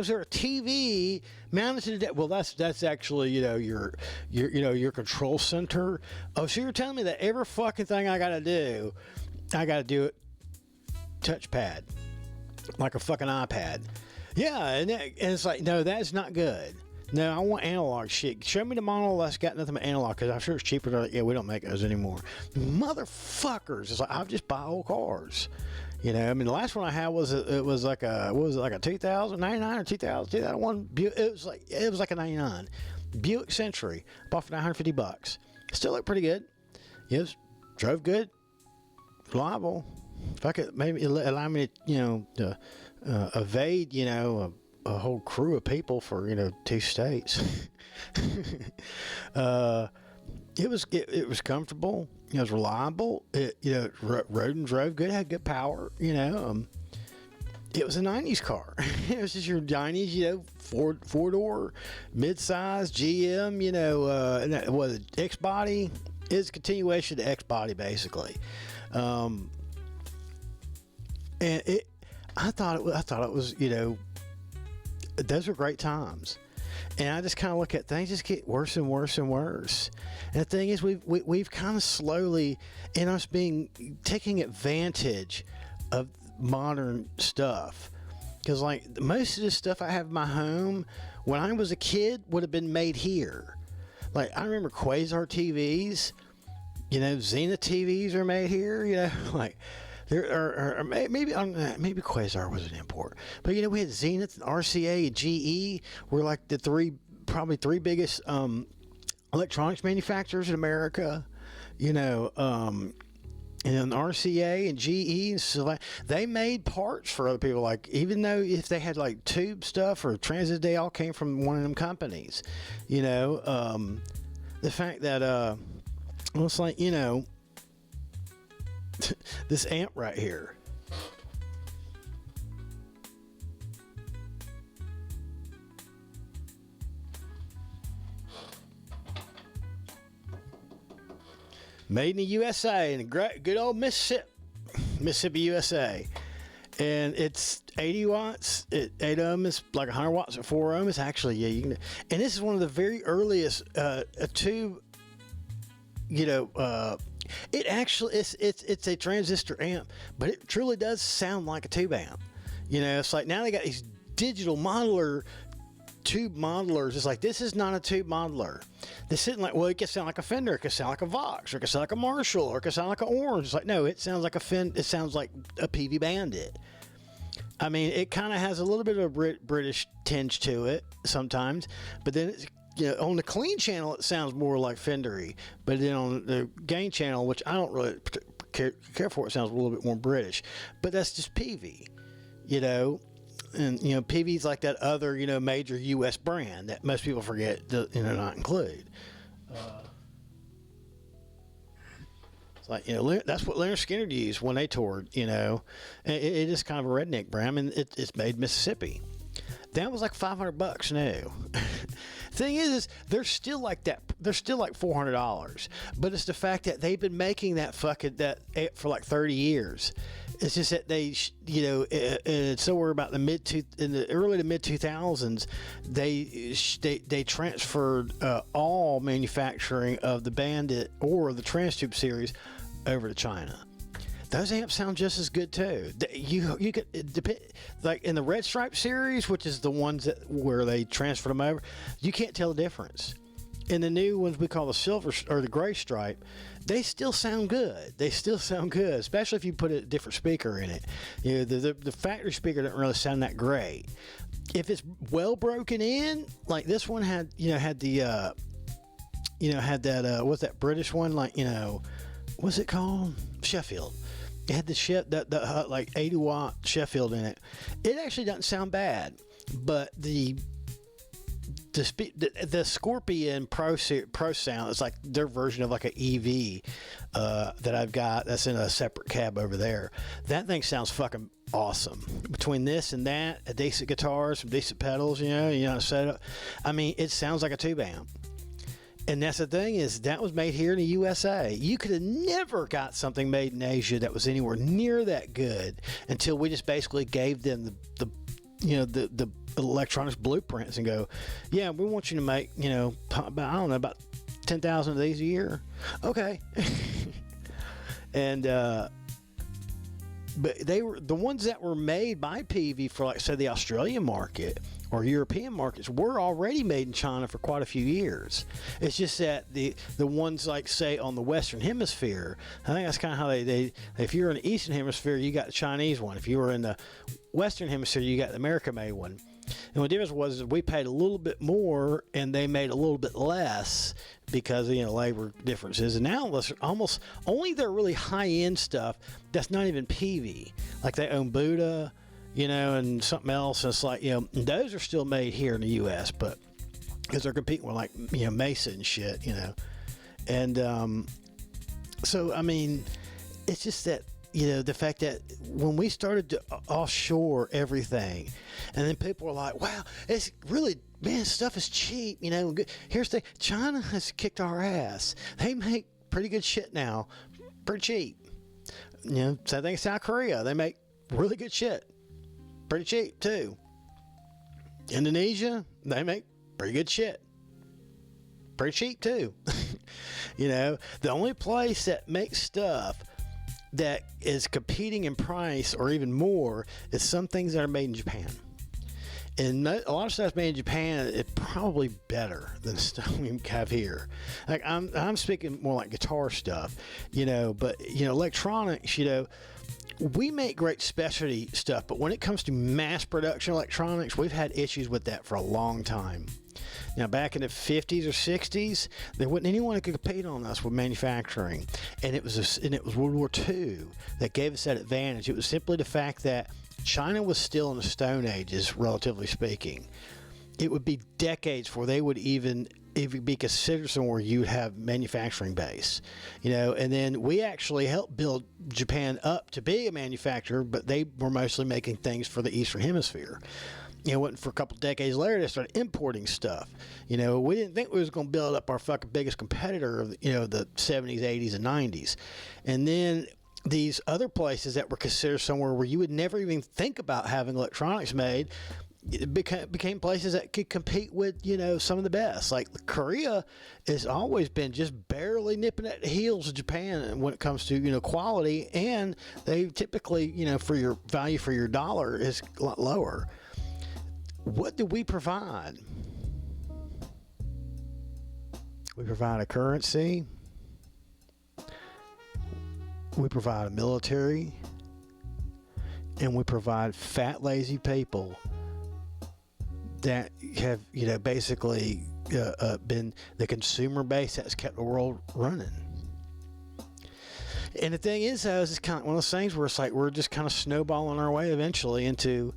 there a TV mounted to the deck? Well, that's actually your control center. Oh, so you're telling me that every fucking thing I gotta do it touchpad, like a fucking iPad. Yeah, and it's like, no, that's not good. No, I want analog shit. Show me the model that's got nothing but analog, because I'm sure it's cheaper. They're like, yeah, we don't make those anymore. Motherfuckers! It's like, I'll just buy old cars. The last one I had was like a 2099 or 2001 Buick. It was like a 99 Buick Century. Bought for $950. Still looked pretty good. Yes, drove good, reliable. If I could maybe allow me to evade a whole crew of people for 2 states. It was comfortable. It was reliable. It rode and drove good. Had good power. It was a '90s car. It was just your '90s, four-door, mid-size GM. And that was X body. It's a continuation of X body basically. And I thought it was those were great times. And I just kind of look at things just get worse and worse and worse. And the thing is, we've kind of slowly, in us taking advantage of modern stuff. Because like most of the stuff I have in my home, when I was a kid, would have been made here. Like I remember Quasar TVs, Zenith TVs are made here. Like there are maybe Quasar was an import, but we had Zenith, RCA, and GE were like the probably three biggest electronics manufacturers in America. And RCA and GE and so they made parts for other people. Like even though if they had like tube stuff or transit, they all came from one of them companies. The fact that it's like this amp right here. Made in the USA in good old Mississippi, USA. And it's 80 watts. 8 of them is like 100 watts or 4 of them. It's actually, yeah, you can. And this is one of the very earliest tube, it actually it's a transistor amp, but it truly does sound like a tube amp. It's like now they got these digital tube modelers. It's like, this is not a tube modeler. This isn't like, well, it could sound like a Fender, it could sound like a Vox, or it could sound like a Marshall, or it could sound like an Orange. It's like, no, it sounds like it sounds like a PV Bandit. I mean, it kind of has a little bit of a British tinge to it sometimes, but then it's, on the clean channel, it sounds more like Fendery, but then on the gain channel, which I don't really care for, it sounds a little bit more British. But that's just PV, and PV's like that other major U.S. brand that most people forget to not include. It's like that's what Leonard Skinner used when they toured. And it is kind of a redneck brand, and it's made Mississippi. That was like $500 new. Thing is they're still like that. They're still like $400, but it's the fact that they've been making that for like 30 years. It's just that they, somewhere about in the early to mid 2000s, they transferred all manufacturing of the Bandit or the Transtube series over to China. Those amps sound just as good too. You could depend, like in the Red Stripe series, which is the ones where they transferred them over. You can't tell the difference. In the new ones we call the silver or the gray stripe, they still sound good. They still sound good, especially if you put a different speaker in it. The factory speaker doesn't really sound that great. If it's well broken in, like this one had that what's that British one, what's it called? Sheffield. It had the like 80-watt Sheffield in it. It actually doesn't sound bad, but the Scorpion Pro sound is like their version of like an EV that I've got that's in a separate cab over there. That thing sounds fucking awesome. Between this and that, a decent guitar, some decent pedals, setup. I mean, it sounds like a tube amp. And that's the thing is that was made here in the USA. You could have never got something made in Asia that was anywhere near that good until we just basically gave them the electronics blueprints and go, yeah, we want you to make, about 10,000 of these a year. Okay. And, but they were the ones that were made by PV for, like, say, the Australian market or European markets were already made in China for quite a few years. It's just that the ones, like, say, on the Western Hemisphere, I think that's kind of how they if you're in the Eastern Hemisphere, you got the Chinese one. If you were in the Western Hemisphere, you got the American-made one. And what the difference was is we paid a little bit more and they made a little bit less because of labor differences. And now almost only their really high-end stuff that's not even PV. Like they own Buddha, and something else. And it's like, those are still made here in the U.S., but because they're competing with like, Mesa and shit, And so, I mean, it's just that, the fact that when we started to offshore everything, and then people were like, wow, it's really, man, stuff is cheap, Here's the thing, China has kicked our ass. They make pretty good shit now, pretty cheap. Same thing in South Korea. They make really good shit, pretty cheap too. Indonesia, they make pretty good shit, pretty cheap too. The only place that makes stuff that is competing in price or even more is some things that are made in Japan. And a lot of stuff made in Japan is probably better than stuff we have here. Like I'm speaking more like guitar stuff, but electronics, we make great specialty stuff, but when it comes to mass production electronics, we've had issues with that for a long time. Now, back in the 50s or 60s, there wasn't anyone who could compete on us with manufacturing, and it was World War II that gave us that advantage. It was simply the fact that China was still in the Stone Ages, relatively speaking. It would be decades before they would even be considered somewhere you would have manufacturing base, and then we actually helped build Japan up to be a manufacturer, but they were mostly making things for the Eastern Hemisphere. For a couple decades later, they started importing stuff. We didn't think we was going to build up our fucking biggest competitor of, the 70s, 80s, and 90s. And then these other places that were considered somewhere where you would never even think about having electronics made, it became places that could compete with, some of the best. Like Korea has always been just barely nipping at the heels of Japan when it comes to, quality. And they typically, for your value for your dollar is a lot lower. What do we provide? We provide a currency. We provide a military. And we provide fat, lazy people that have, basically been the consumer base that's kept the world running. And the thing is, though, is it's kind of one of those things where it's like we're just kind of snowballing our way eventually into,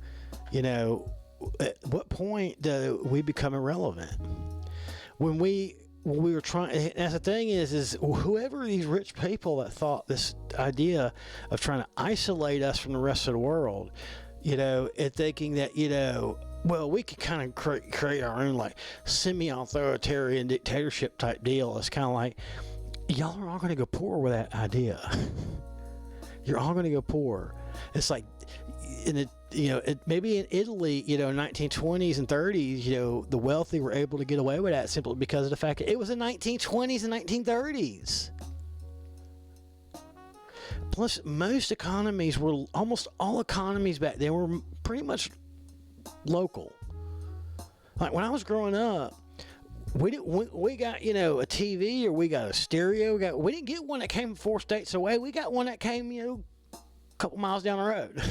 at what point do we become irrelevant? When we were trying, and the thing is whoever these rich people that thought this idea of trying to isolate us from the rest of the world, and thinking that, well, we could kind of create our own like semi-authoritarian dictatorship type deal. It's kind of like, y'all are all going to go poor with that idea. You're all going to go poor. It's like in the maybe in Italy, 1920s and 30s, the wealthy were able to get away with that simply because of the fact that it was the 1920s and 1930s. Plus, almost all economies back then were pretty much local. Like when I was growing up, we got a TV, or we got a stereo. We didn't get one that came 4 states away. We got one that came a couple miles down the road.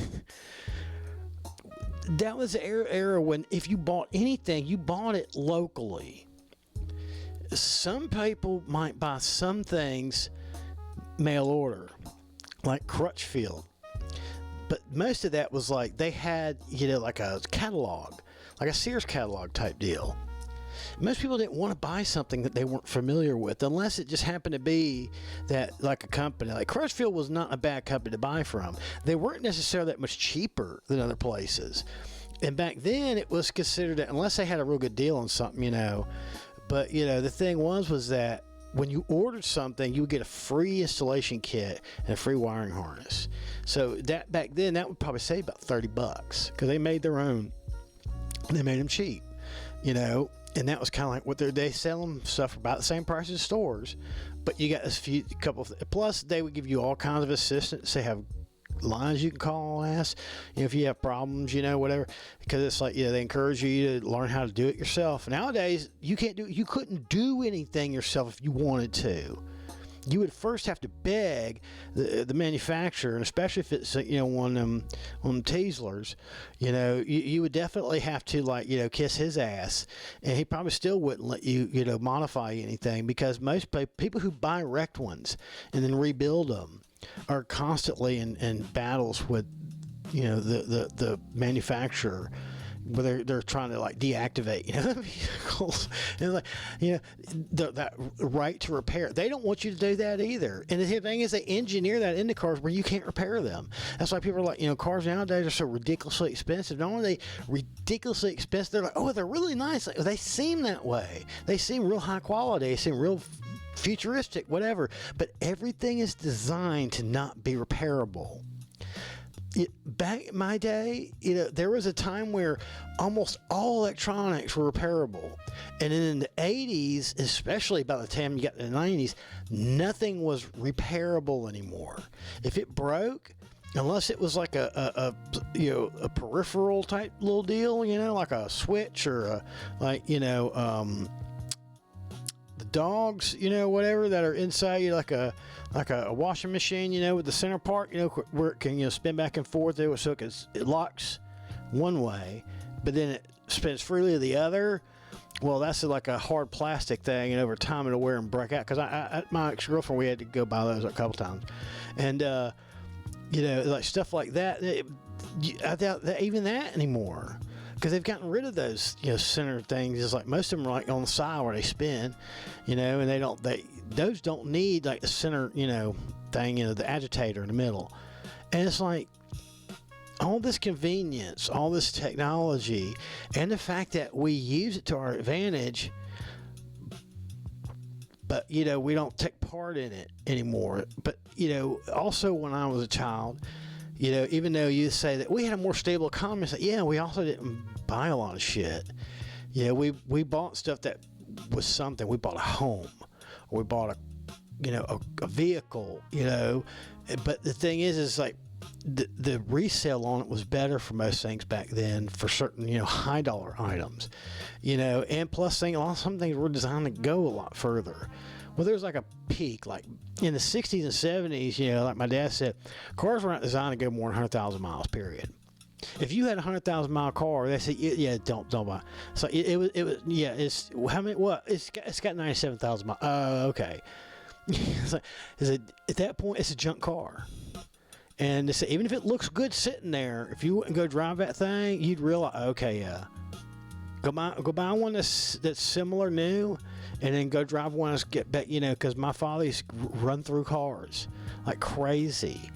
That was the era when if you bought anything, you bought it locally. Some people might buy some things mail order, like Crutchfield. But most of that was like they had, like a catalog, like a Sears catalog type deal. Most people didn't want to buy something that they weren't familiar with, unless it just happened to be that, like a company like Crutchfield was not a bad company to buy from. They weren't necessarily that much cheaper than other places. And back then, it was considered that unless they had a real good deal on something, But, the thing was that when you ordered something, you would get a free installation kit and a free wiring harness. So that back then, that would probably save about $30 because they made their own. They made them cheap, And that was kind of like what they sell them stuff for about the same price as stores, but you got plus they would give you all kinds of assistance. They have lines you can call and ask, if you have problems, whatever, because it's like, they encourage you to learn how to do it yourself. Nowadays, you couldn't do anything yourself if you wanted to. You would first have to beg the manufacturer, and especially if it's one of them Teaslers, you would definitely have to kiss his ass, and he probably still wouldn't let you modify anything, because most people who buy wrecked ones and then rebuild them are constantly in battles with the manufacturer, where they're trying to deactivate vehicles, and that right to repair. They don't want you to do that either. And the thing is, they engineer that into cars where you can't repair them. That's why people are like, cars nowadays are so ridiculously expensive. Not only are they ridiculously expensive, they're like, oh, they're really nice. They seem that way. They seem real high quality. They seem real futuristic, whatever. But everything is designed to not be repairable. Back in my day, there was a time where almost all electronics were repairable. And then in the 80s, especially by the time you got to the 90s, nothing was repairable anymore. If it broke, unless it was like a peripheral type little deal, like a switch or the dogs, whatever, that are inside like a washing machine, with the center part, where it can spin back and forth, so it locks one way, but then it spins freely the other. Well, that's like a hard plastic thing, and over time it'll wear and break out. Because my ex-girlfriend, we had to go buy those a couple times, and like stuff like that. I doubt that even that anymore, because they've gotten rid of those center things. It's like most of them are like on the side where they spin, and those don't need like the center thing, the agitator in the middle. And it's like all this convenience, all this technology, and the fact that we use it to our advantage, but we don't take part in it anymore. But also when I was a child, even though you say that we had a more stable economy, it's like, yeah, we also didn't buy a lot of shit. We bought stuff that was something. We bought a home, or we bought a vehicle, But the thing is like the resale on it was better for most things back then, for certain high dollar items, and plus some things were designed to go a lot further. Well, there's like a peak, like in the 60s and 70s, like my dad said, cars were not designed to go more than 100,000 miles, period. If you had a 100,000 mile car, they said, yeah, don't buy. So it was, yeah, it's, how many, what? It's got 97,000 miles. Okay. At that point, it's a junk car. And they say, even if it looks good sitting there, if you wouldn't go drive that thing, you'd realize, okay, yeah. Go buy one that's similar, new, and then go drive one that's get back, because my father used to run through cars like crazy.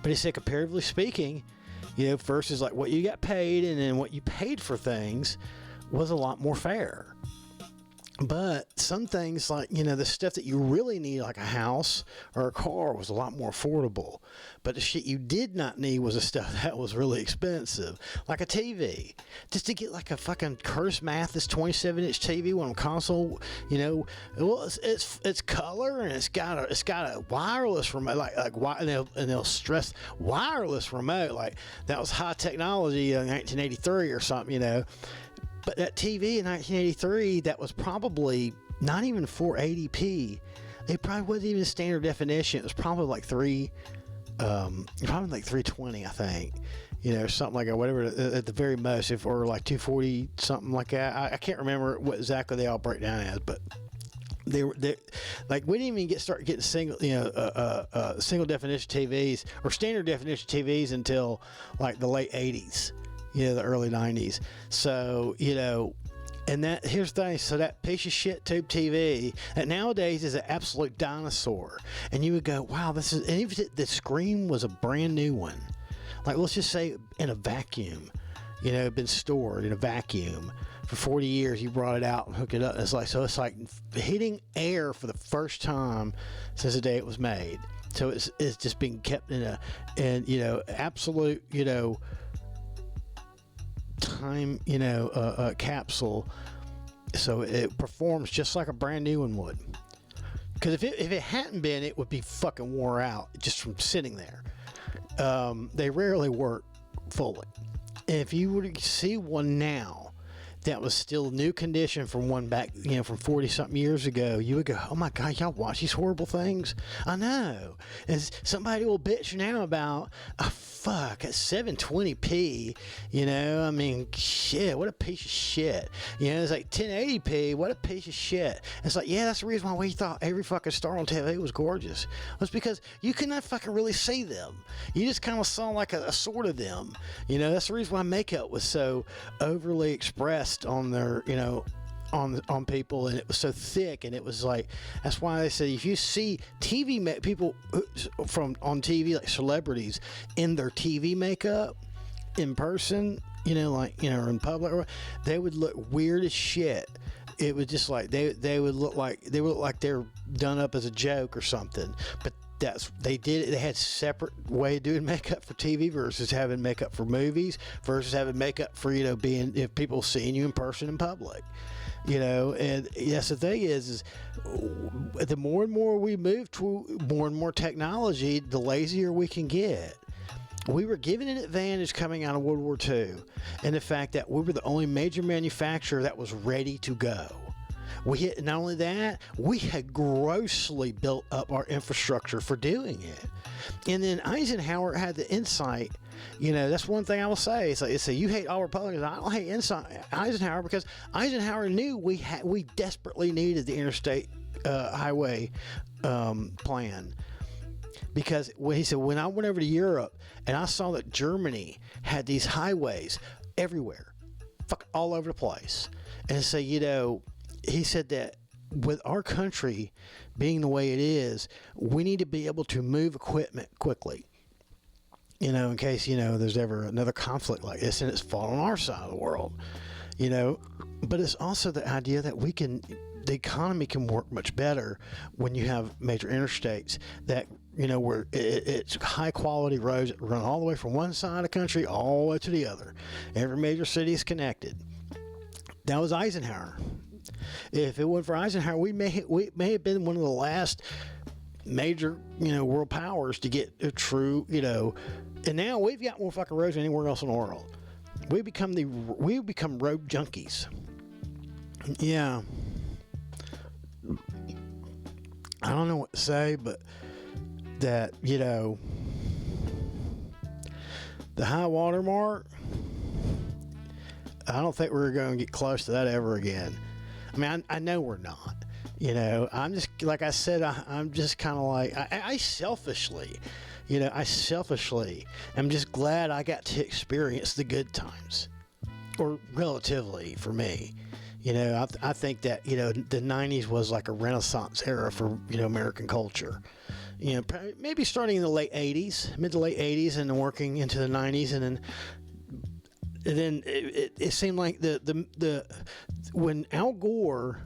But he said, comparatively speaking, versus like what you got paid and then what you paid for things was a lot more fair. But some things like, the stuff that you really need, like a house or a car, was a lot more affordable. But the shit you did not need was the stuff that was really expensive, like a TV. Just to get like a fucking Curtis Mathis 27-inch TV on a console, well, it's color, and it's got a wireless remote, and they'll stress wireless remote, like that was high technology in 1983 or something, But that TV in 1983, that was probably not even 480p. It probably wasn't even standard definition. It was probably like 320, I think, or something like that, whatever at the very most, or like 240, something like that. I can't remember what exactly they all break down as, but they like, we didn't even start getting single definition TVs or standard definition TVs until like the late 80s. The early 90s. So, and here's the thing. So that piece of shit tube TV that nowadays is an absolute dinosaur. And you would go, wow, and even if the screen was a brand new one, like let's just say in a vacuum, been stored in a vacuum for 40 years, you brought it out and hooked it up. It's like hitting air for the first time since the day it was made. So it's just being kept in absolute, time, capsule, so it performs just like a brand new one would. Because if it hadn't been, it would be fucking wore out just from sitting there. They rarely work fully. And if you were to see one now that was still new condition from one back, from 40 something years ago, you would go, oh my God, y'all watch these horrible things? I know. And somebody will bitch now about, fuck, at 720p, I mean, shit, what a piece of shit. It's like 1080p, what a piece of shit. It's like, yeah, that's the reason why we thought every fucking star on TV was gorgeous. It was because you could not fucking really see them. You just kind of saw like a sort of them. That's the reason why makeup was so overly expressed on their, on people, and it was so thick, and it was like, that's why they say if you see TV people from on TV, like celebrities in their TV makeup in person, or in public, they would look weird as shit. It was just like they would look like they're done up as a joke or something. But they did it. They had separate way of doing makeup for TV versus having makeup for movies versus having makeup for being, if people seeing you in person in public. And yes, the thing is the more and more we move to more and more technology, the lazier we can get. We were given an advantage coming out of World War II, and the fact that we were the only major manufacturer that was ready to go. Not only that, we had grossly built up our infrastructure for doing it. And then Eisenhower had the insight. That's one thing I will say. It's like you hate all Republicans. I don't hate Eisenhower, because Eisenhower knew we desperately needed the interstate highway plan. Because he said, when I went over to Europe and I saw that Germany had these highways everywhere, all over the place, and so he said that with our country being the way it is, we need to be able to move equipment quickly. In case, there's ever another conflict like this and it's fall on our side of the world, But it's also the idea that the economy can work much better when you have major interstates that, where it's high quality roads that run all the way from one side of the country all the way to the other. Every major city is connected. That was Eisenhower. If it wasn't for Eisenhower, we may have been one of the last major, world powers to get a true, and now we've got more fucking roads than anywhere else in the world. We become road junkies. Yeah. I don't know what to say, but that, the high water mark, I don't think we're going to get close to that ever again. I mean, I know we're not. I'm just, like I said, I'm just kind of like, I selfishly am just glad I got to experience the good times, or relatively for me. I think that, the 90s was like a Renaissance era for, American culture. Maybe starting in the late 80s, mid to late 80s, and then working into the 90s, and then it seemed like the when Al Gore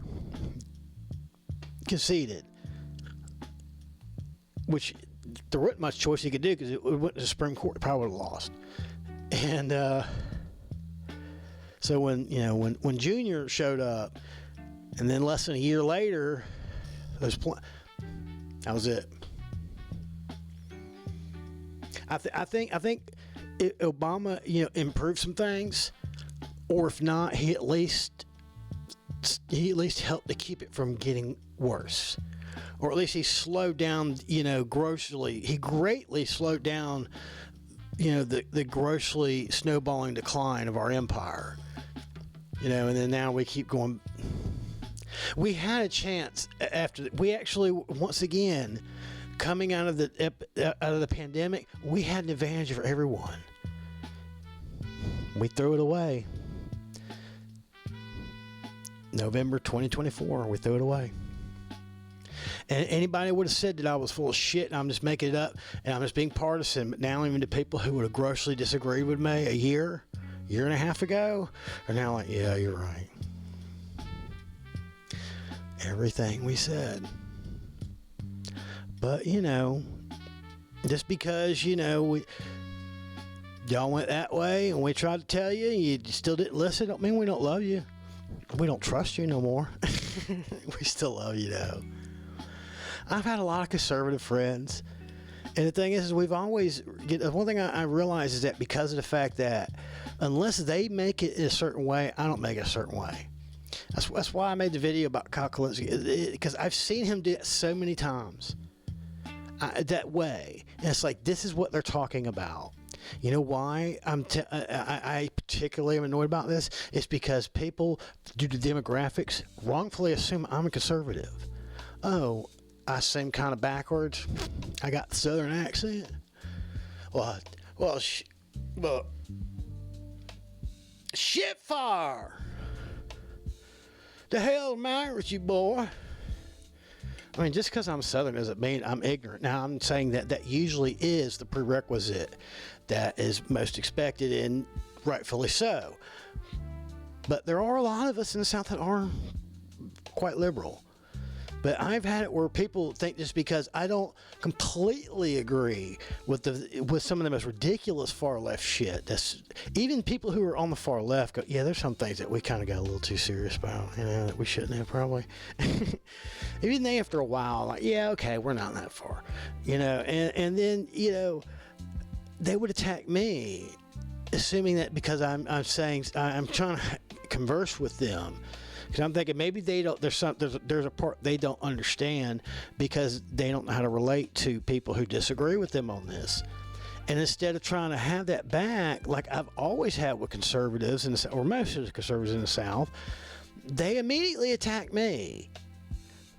conceded, which there wasn't much choice he could do because it went to the Supreme Court. It probably would have lost. And so when Junior showed up, and then less than a year later, that was it. I think if Obama improved some things, or if not, he at least helped to keep it from getting worse, or at least he slowed down grossly. He greatly slowed down the grossly snowballing decline of our empire. And then now we keep going. We had a chance after we actually, once again, coming out of the pandemic, we had an advantage over everyone. We threw it away. November 2024, we threw it away. And anybody would have said that I was full of shit and I'm just making it up and I'm just being partisan, but now even the people who would have grossly disagreed with me a year and a half ago are now like, yeah, you're right. Everything we said. But, just because, y'all went that way and we tried to tell you and you still didn't listen, don't mean we don't love you. We don't trust you no more. We still love you, though. I've had a lot of conservative friends. And the thing is we've always, one thing I realize is that because of the fact that unless they make it in a certain way, I don't make it a certain way. That's why I made the video about Kyle Kulinski, because I've seen him do it so many times that way. And it's like, this is what they're talking about. You know why I particularly am annoyed about this? It's because people, due to demographics, wrongfully assume I'm a conservative. Oh, I seem kind of backwards. I got the Southern accent. Well, shit fire. The hell am I with you, boy? I mean, just because I'm Southern doesn't mean I'm ignorant. Now, I'm saying that usually is the prerequisite that is most expected, and rightfully so. But there are a lot of us in the South that are quite liberal. But I've had it where people think just because I don't completely agree with some of the most ridiculous far left shit. Even people who are on the far left go, yeah, there's some things that we kind of got a little too serious about, that we shouldn't have probably. Even they, after a while, like, yeah, okay, we're not that far, and then they would attack me, assuming that because I'm saying I'm trying to converse with them. Because I'm thinking maybe they don't. There's a part they don't understand because they don't know how to relate to people who disagree with them on this. And instead of trying to have that back, like I've always had with conservatives or most of the conservatives in the South, they immediately attack me,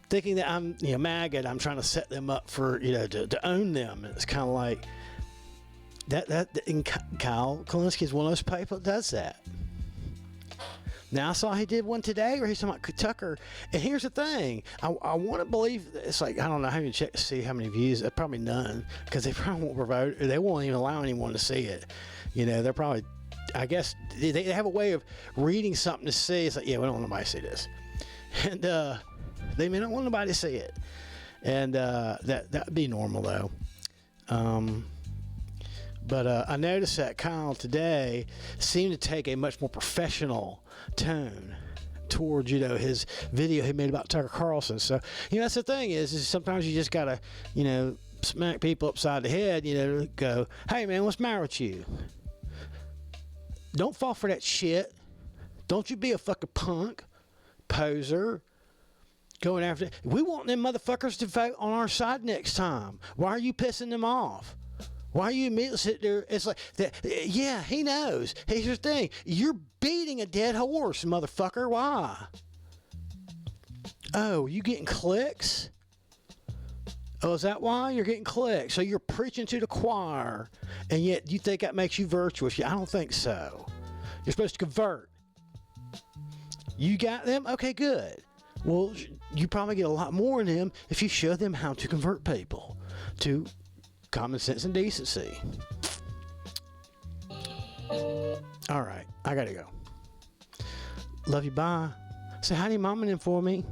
thinking that I'm MAGA. I'm trying to set them up for to own them. And it's kind of like that. And Kyle Kulinski is one of those people that does that. Now, I saw he did one today where he's talking about Tucker. And here's the thing. I want to believe, it's like, I don't know, I haven't checked to see how many views. Probably none, because they probably won't promote it. They won't even allow anyone to see it. They're probably, I guess, they have a way of reading something to see. It's like, yeah, we don't want nobody to see this. And they may not want nobody to see it. And that would be normal, though. But I noticed that Kyle today seemed to take a much more professional tone towards, his video he made about Tucker Carlson. So, that's the thing is sometimes you just got to, smack people upside the head, go, hey, man, what's the matter with you? Don't fall for that shit. Don't you be a fucking punk, poser, going after it. We want them motherfuckers to vote on our side next time. Why are you pissing them off? Why are you immediately sitting there? It's like, yeah, he knows. Here's the thing. You're beating a dead horse, motherfucker. Why? Oh, you getting clicks? Oh, is that why you're getting clicks? So you're preaching to the choir, and yet you think that makes you virtuous. I don't think so. You're supposed to convert. You got them? Okay, good. Well, you probably get a lot more in them if you show them how to convert people to common sense and decency. All right, I gotta go. Love you, bye. Say hi to your mom and them for me.